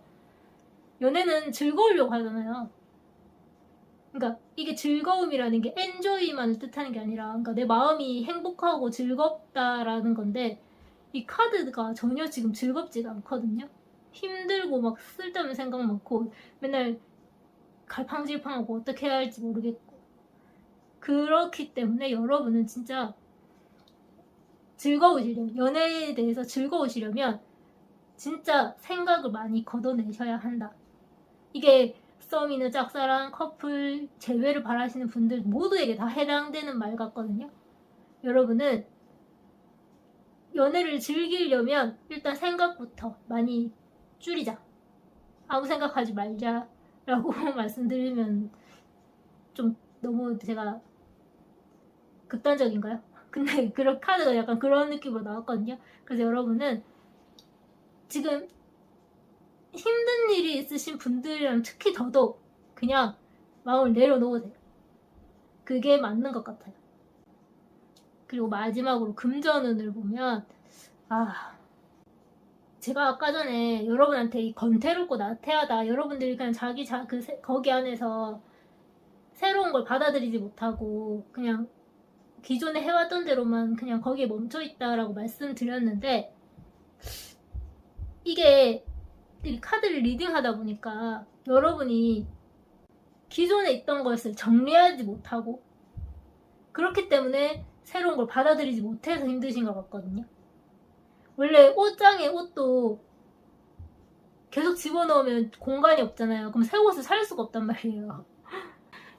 [SPEAKER 1] 연애는 즐거우려고 하잖아요. 그러니까 이게 즐거움이라는 게 엔조이만을 뜻하는 게 아니라, 그러니까 내 마음이 행복하고 즐겁다라는 건데, 이 카드가 전혀 지금 즐겁지가 않거든요. 힘들고 막 쓸데없는 생각 많고 맨날 갈팡질팡하고 어떻게 해야 할지 모르겠고. 그렇기 때문에 여러분은 진짜 즐거우시려면, 연애에 대해서 즐거우시려면 진짜 생각을 많이 걷어내셔야 한다. 이게 썸이나 짝사랑, 커플, 재회를 바라시는 분들 모두에게 다 해당되는 말 같거든요. 여러분은 연애를 즐기려면 일단 생각부터 많이 줄이자. 아무 생각하지 말자 라고 말씀드리면 좀 너무 제가 극단적인가요? 근데 그런 카드가 약간 그런 느낌으로 나왔거든요. 그래서 여러분은 지금 힘든 일이 있으신 분들이랑 특히 더더욱 그냥 마음을 내려놓으세요. 그게 맞는 것 같아요. 그리고 마지막으로 금전운을 보면, 제가 아까 전에 여러분한테 이 건태롭고 나태하다, 여러분들이 그냥 거기 안에서 새로운 걸 받아들이지 못하고 그냥 기존에 해왔던 대로만 그냥 거기에 멈춰있다라고 말씀드렸는데, 이게 이 카드를 리딩하다 보니까 여러분이 기존에 있던 것을 정리하지 못하고 그렇기 때문에 새로운 걸 받아들이지 못해서 힘드신 것 같거든요. 원래 옷장에 옷도 계속 집어넣으면 공간이 없잖아요. 그럼 새 옷을 살 수가 없단 말이에요.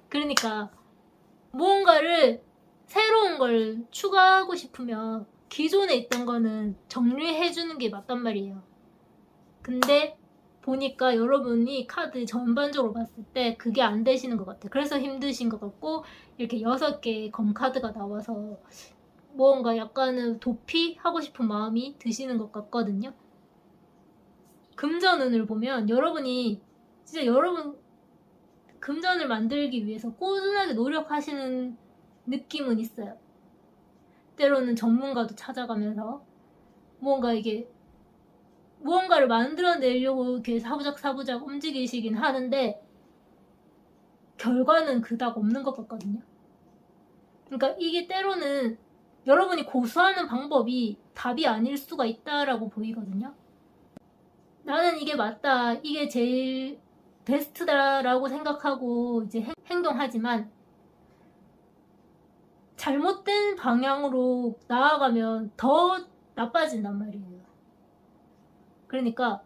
[SPEAKER 1] 그러니까 무언가를 새로운 걸 추가하고 싶으면 기존에 있던 거는 정리해주는 게 맞단 말이에요. 근데 보니까 여러분이 카드 전반적으로 봤을 때 그게 안 되시는 것 같아요. 그래서 힘드신 것 같고, 이렇게 6개의 검카드가 나와서 뭔가 약간은 도피하고 싶은 마음이 드시는 것 같거든요. 금전운을 보면 여러분이 진짜 여러분 금전을 만들기 위해서 꾸준하게 노력하시는 느낌은 있어요. 때로는 전문가도 찾아가면서 무언가를 만들어내려고 이렇게 사부작 움직이시긴 하는데 결과는 그닥 없는 것 같거든요. 그러니까 이게 때로는 여러분이 고수하는 방법이 답이 아닐 수가 있다라고 보이거든요. 나는 이게 맞다, 이게 제일 베스트다라고 생각하고 이제 행동하지만 잘못된 방향으로 나아가면 더 나빠진단 말이에요. 그러니까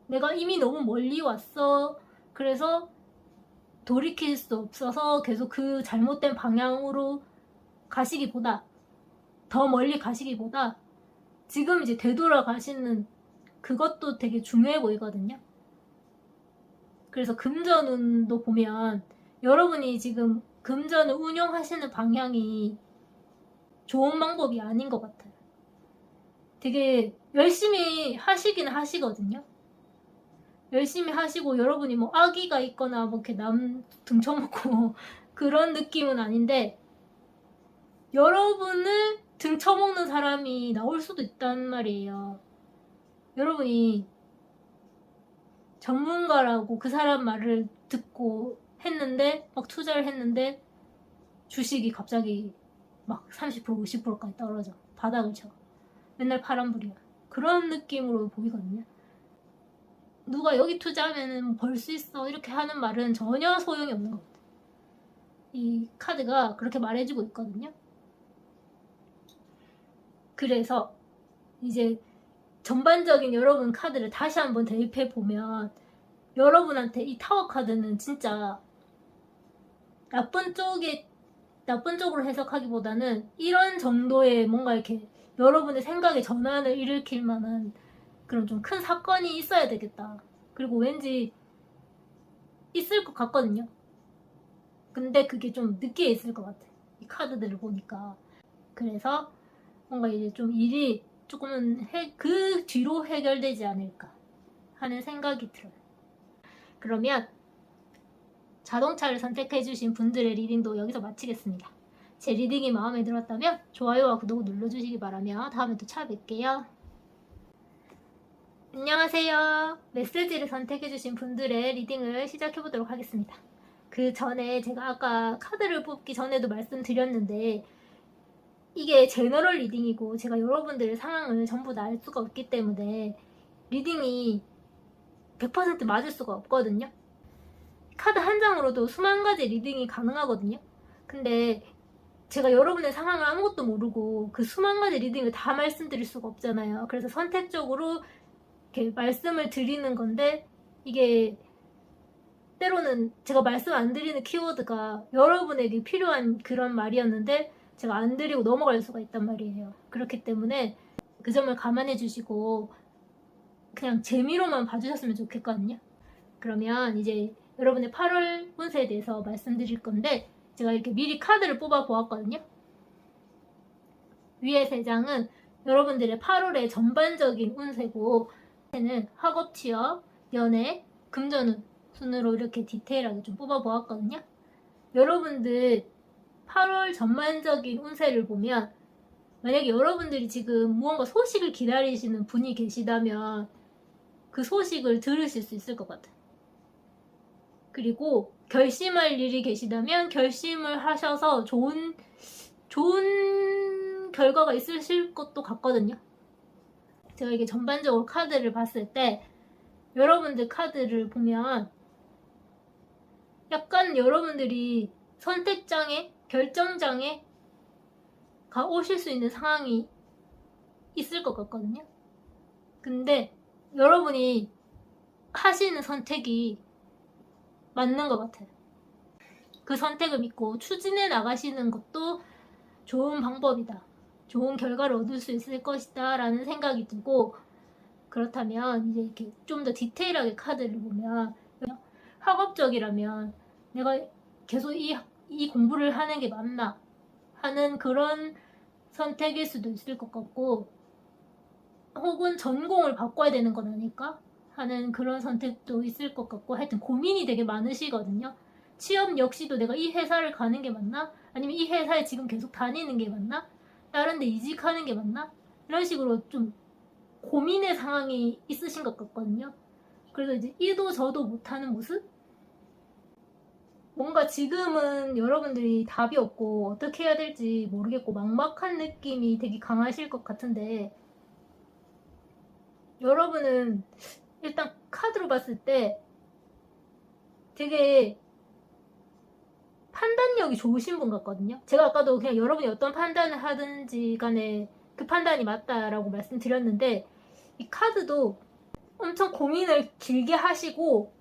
[SPEAKER 1] 내가 이미 너무 멀리 왔어. 그래서 돌이킬 수 없어서 계속 그 잘못된 방향으로 더 멀리 가시기보다 지금 이제 되돌아가시는 그것도 되게 중요해 보이거든요. 그래서 금전운도 보면 여러분이 지금 금전을 운용하시는 방향이 좋은 방법이 아닌 것 같아요. 되게 열심히 하시긴 하시거든요. 열심히 하시고 여러분이 뭐 아기가 있거나 뭐 이렇게 남 등쳐먹고 그런 느낌은 아닌데, 여러분을 등쳐먹는 사람이 나올 수도 있단 말이에요. 여러분이 전문가라고 그 사람 말을 듣고 했는데, 막 투자를 했는데 주식이 갑자기 막 30% 50%까지 떨어져 바닥을 쳐. 맨날 파란불이야. 그런 느낌으로 보이거든요. 누가 여기 투자하면 벌 수 있어 이렇게 하는 말은 전혀 소용이 없는 것 같아요. 이 카드가 그렇게 말해주고 있거든요. 그래서 이제 전반적인 여러분 카드를 다시 한번 대입해 보면 여러분한테 이 타워 카드는 진짜 나쁜 쪽으로 해석하기보다는 이런 정도의 뭔가 이렇게 여러분의 생각의 전환을 일으킬 만한 그런 좀 큰 사건이 있어야 되겠다. 그리고 왠지 있을 것 같거든요. 근데 그게 좀 늦게 있을 것 같아요. 이 카드들을 보니까. 그래서 뭔가 이제 좀 일이 조금은 그 뒤로 해결되지 않을까 하는 생각이 들어요. 그러면 자동차를 선택해주신 분들의 리딩도 여기서 마치겠습니다. 제 리딩이 마음에 들었다면 좋아요와 구독 눌러주시기 바라며 다음에 또 찾아뵐게요. 안녕하세요. 메시지를 선택해주신 분들의 리딩을 시작해보도록 하겠습니다. 그 전에 제가 아까 카드를 뽑기 전에도 말씀드렸는데 이게 제너럴 리딩이고 제가 여러분들의 상황을 전부 다 알 수가 없기 때문에 리딩이 100% 맞을 수가 없거든요. 카드 한 장으로도 수만 가지 리딩이 가능하거든요. 근데 제가 여러분의 상황을 아무것도 모르고 그 수만 가지 리딩을 다 말씀드릴 수가 없잖아요. 그래서 선택적으로 이렇게 말씀을 드리는 건데 이게 때로는 제가 말씀 안 드리는 키워드가 여러분에게 필요한 그런 말이었는데 제가 안 드리고 넘어갈 수가 있단 말이에요. 그렇기 때문에 그 점을 감안해 주시고 그냥 재미로만 봐주셨으면 좋겠거든요. 그러면 이제 여러분의 8월 운세에 대해서 말씀드릴 건데 제가 이렇게 미리 카드를 뽑아 보았거든요. 위에 3장은 여러분들의 8월의 전반적인 운세고 는 학업, 취업, 연애, 금전운 순으로 이렇게 디테일하게 좀 뽑아 보았거든요. 여러분들 8월 전반적인 운세를 보면 만약에 여러분들이 지금 무언가 소식을 기다리시는 분이 계시다면 그 소식을 들으실 수 있을 것 같아요. 그리고 결심할 일이 계시다면 결심을 하셔서 좋은 결과가 있으실 것도 같거든요. 제가 이게 전반적으로 카드를 봤을 때 여러분들 카드를 보면 약간 여러분들이 선택장애, 결정장애가 오실 수 있는 상황이 있을 것 같거든요. 근데 여러분이 하시는 선택이 맞는 것 같아요. 그 선택을 믿고 추진해 나가시는 것도 좋은 방법이다. 좋은 결과를 얻을 수 있을 것이다 라는 생각이 들고, 그렇다면 이제 이렇게 좀 더 디테일하게 카드를 보면 학업적이라면 내가 계속 이 공부를 하는 게 맞나 하는 그런 선택일 수도 있을 것 같고, 혹은 전공을 바꿔야 되는 건 아닐까 하는 그런 선택도 있을 것 같고, 하여튼 고민이 되게 많으시거든요. 취업 역시도 내가 이 회사를 가는 게 맞나? 아니면 이 회사에 지금 계속 다니는 게 맞나? 다른 데 이직하는 게 맞나? 이런 식으로 좀 고민의 상황이 있으신 것 같거든요. 그래서 이제 이도 저도 못하는 모습? 뭔가 지금은 여러분들이 답이 없고 어떻게 해야 될지 모르겠고 막막한 느낌이 되게 강하실 것 같은데, 여러분은 일단 카드로 봤을 때 되게 판단력이 좋으신 분 같거든요. 제가 아까도 그냥 여러분이 어떤 판단을 하든지 간에 그 판단이 맞다라고 말씀드렸는데, 이 카드도 엄청 고민을 길게 하시고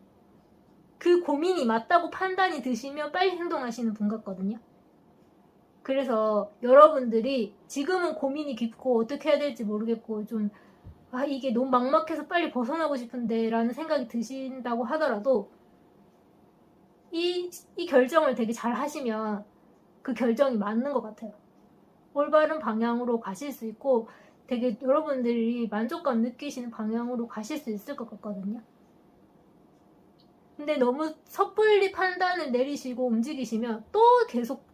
[SPEAKER 1] 그 고민이 맞다고 판단이 드시면 빨리 행동하시는 분 같거든요. 그래서 여러분들이 지금은 고민이 깊고 어떻게 해야 될지 모르겠고 좀 이게 너무 막막해서 빨리 벗어나고 싶은데 라는 생각이 드신다고 하더라도 이 결정을 되게 잘 하시면 그 결정이 맞는 것 같아요. 올바른 방향으로 가실 수 있고 되게 여러분들이 만족감 느끼시는 방향으로 가실 수 있을 것 같거든요. 근데 너무 섣불리 판단을 내리시고 움직이시면 또 계속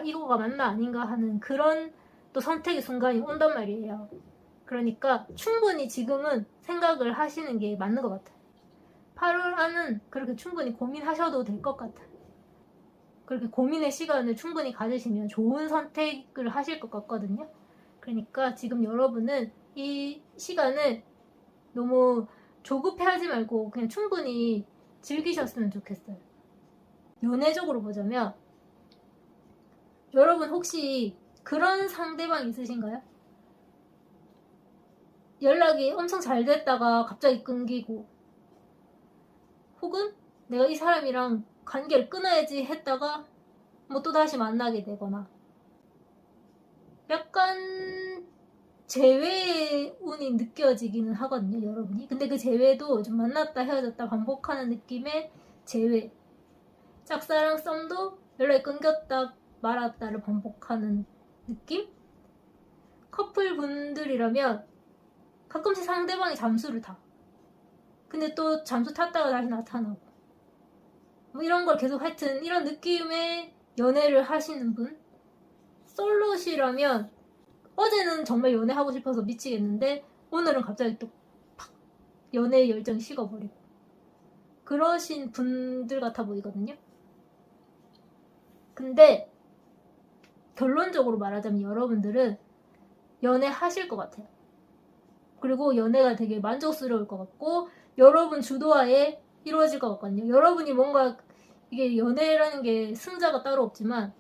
[SPEAKER 1] 이거가 맞나 아닌가 하는 그런 또 선택의 순간이 온단 말이에요. 그러니까 충분히 지금은 생각을 하시는 게 맞는 것 같아요. 8월 안은 그렇게 충분히 고민하셔도 될 것 같아요. 그렇게 고민의 시간을 충분히 가지시면 좋은 선택을 하실 것 같거든요. 그러니까 지금 여러분은 이 시간을 너무 조급해하지 말고 그냥 충분히 즐기셨으면 좋겠어요. 연애적으로 보자면 여러분 혹시 그런 상대방 있으신가요? 연락이 엄청 잘 됐다가 갑자기 끊기고, 혹은 내가 이 사람이랑 관계를 끊어야지 했다가 뭐 또다시 만나게 되거나, 약간 재회의 운이 느껴지기는 하거든요, 여러분이. 근데 그 재회도 좀 만났다 헤어졌다 반복하는 느낌의 재회. 짝사랑 썸도 연락이 끊겼다 말았다를 반복하는 느낌? 커플 분들이라면 가끔씩 상대방이 잠수를 타. 근데 또 잠수 탔다가 다시 나타나고. 뭐 이런 걸 계속 하여튼 이런 느낌의 연애를 하시는 분? 솔로시라면 어제는 정말 연애하고 싶어서 미치겠는데 오늘은 갑자기 또 팍 연애의 열정이 식어버리고 그러신 분들 같아 보이거든요. 근데 결론적으로 말하자면 여러분들은 연애하실 것 같아요. 그리고 연애가 되게 만족스러울 것 같고 여러분 주도하에 이루어질 것 같거든요. 여러분이 뭔가 이게 연애라는 게 승자가 따로 없지만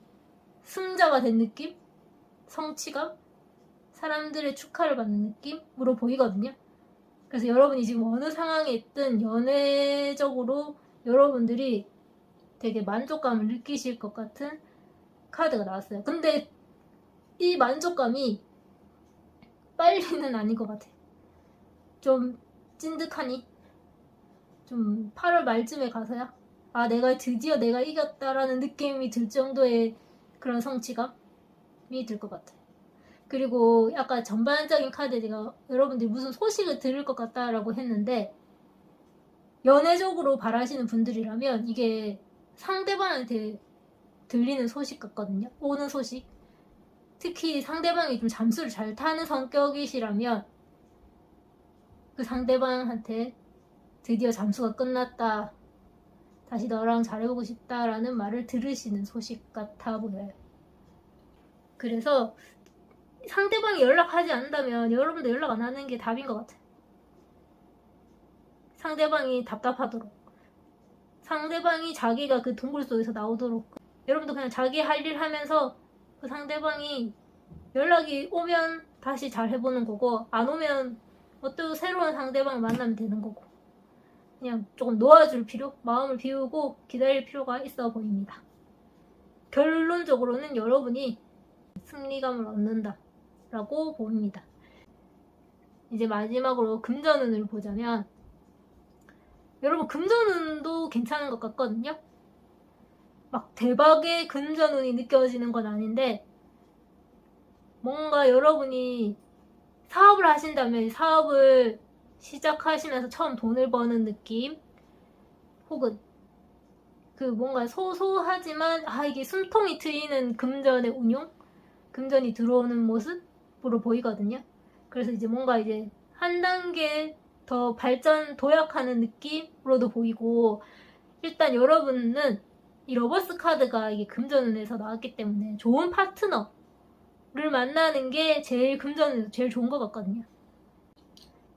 [SPEAKER 1] 승자가 된 느낌? 성취감? 사람들의 축하를 받는 느낌으로 보이거든요. 그래서 여러분이 지금 어느 상황에 있든 연애적으로 여러분들이 되게 만족감을 느끼실 것 같은 카드가 나왔어요. 근데 이 만족감이 빨리는 아닌 것 같아요. 좀 찐득하니? 좀 8월 말쯤에 가서야 아 내가 드디어 내가 이겼다라는 느낌이 들 정도의 그런 성취감이 들 것 같아요. 그리고 약간 전반적인 카드 제가 여러분들이 무슨 소식을 들을 것 같다라고 했는데 연애적으로 바라시는 분들이라면 이게 상대방한테 들리는 소식 같거든요. 오는 소식. 특히 상대방이 좀 잠수를 잘 타는 성격이시라면 그 상대방한테 드디어 잠수가 끝났다. 다시 너랑 잘해보고 싶다라는 말을 들으시는 소식 같아 보여요. 그래서 상대방이 연락하지 않는다면 여러분도 연락 안 하는 게 답인 것 같아요. 상대방이 답답하도록. 상대방이 자기가 그 동굴 속에서 나오도록. 여러분도 그냥 자기 할 일 하면서 그 상대방이 연락이 오면 다시 잘 해보는 거고 안 오면 또 새로운 상대방을 만나면 되는 거고 그냥 조금 놓아줄 필요, 마음을 비우고 기다릴 필요가 있어 보입니다. 결론적으로는 여러분이 승리감을 얻는다 라고 봅니다. 이제 마지막으로 금전운을 보자면 여러분 금전운도 괜찮은 것 같거든요. 막 대박의 금전운이 느껴지는 건 아닌데 뭔가 여러분이 사업을 하신다면 사업을 시작하시면서 처음 돈을 버는 느낌 혹은 그 뭔가 소소하지만 이게 숨통이 트이는 금전의 운용? 금전이 들어오는 모습으로 보이거든요. 그래서 이제 뭔가 이제 한 단계 더 발전 도약하는 느낌으로도 보이고 일단 여러분은 이 러버스 카드가 이게 금전운에서 나왔기 때문에 좋은 파트너를 만나는 게 제일 금전운에서 제일 좋은 것 같거든요.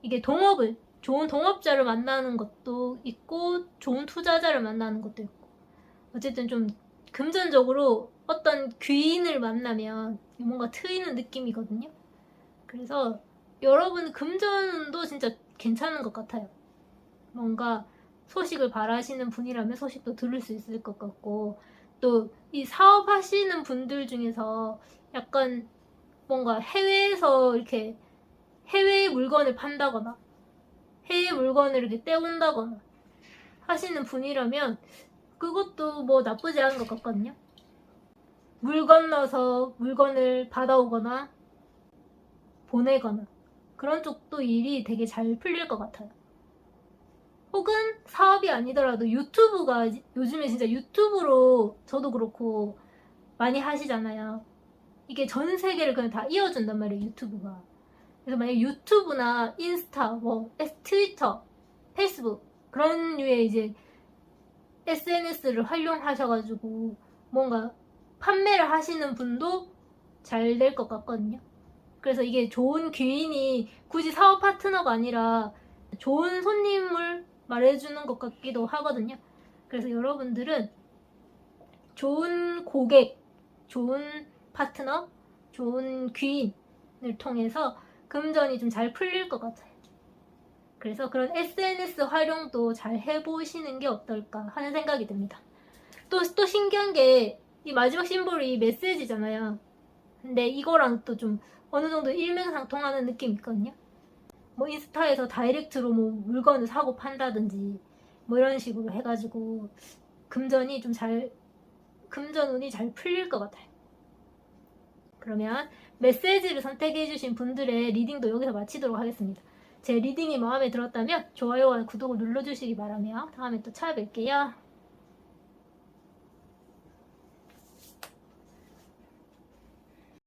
[SPEAKER 1] 이게 좋은 동업자를 만나는 것도 있고 좋은 투자자를 만나는 것도 있고 어쨌든 좀 금전적으로 어떤 귀인을 만나면 뭔가 트이는 느낌이거든요. 그래서 여러분 금전도 진짜 괜찮은 것 같아요. 뭔가 소식을 바라시는 분이라면 소식도 들을 수 있을 것 같고 또 이 사업하시는 분들 중에서 약간 뭔가 해외에서 이렇게 해외의 물건을 판다거나 해외 물건을 이렇게 떼온다거나 하시는 분이라면 그것도 뭐 나쁘지 않은 것 같거든요. 물 건너서 물건을 받아오거나 보내거나 그런 쪽도 일이 되게 잘 풀릴 것 같아요. 혹은 사업이 아니더라도 유튜브가 요즘에 진짜 유튜브로 저도 그렇고 많이 하시잖아요. 이게 전 세계를 그냥 다 이어준단 말이에요, 유튜브가. 그래서 만약 유튜브나 인스타, 트위터, 페이스북 그런 류의 이제 SNS를 활용하셔가지고 뭔가 판매를 하시는 분도 잘 될 것 같거든요. 그래서 이게 좋은 귀인이 굳이 사업 파트너가 아니라 좋은 손님을 말해주는 것 같기도 하거든요. 그래서 여러분들은 좋은 고객, 좋은 파트너, 좋은 귀인을 통해서 금전이 좀 잘 풀릴 것 같아요. 그래서 그런 SNS 활용도 잘 해보시는 게 어떨까 하는 생각이 듭니다. 또 신기한 게 이 마지막 심볼이 메시지잖아요. 근데 이거랑 또 좀 어느 정도 일맥상통하는 느낌이 있거든요. 뭐 인스타에서 다이렉트로 뭐 물건을 사고 판다든지 뭐 이런 식으로 해가지고 금전운이 잘 풀릴 것 같아요. 그러면 메시지를 선택해주신 분들의 리딩도 여기서 마치도록 하겠습니다. 제 리딩이 마음에 들었다면 좋아요와 구독을 눌러주시기 바라며 다음에 또 찾아뵐게요.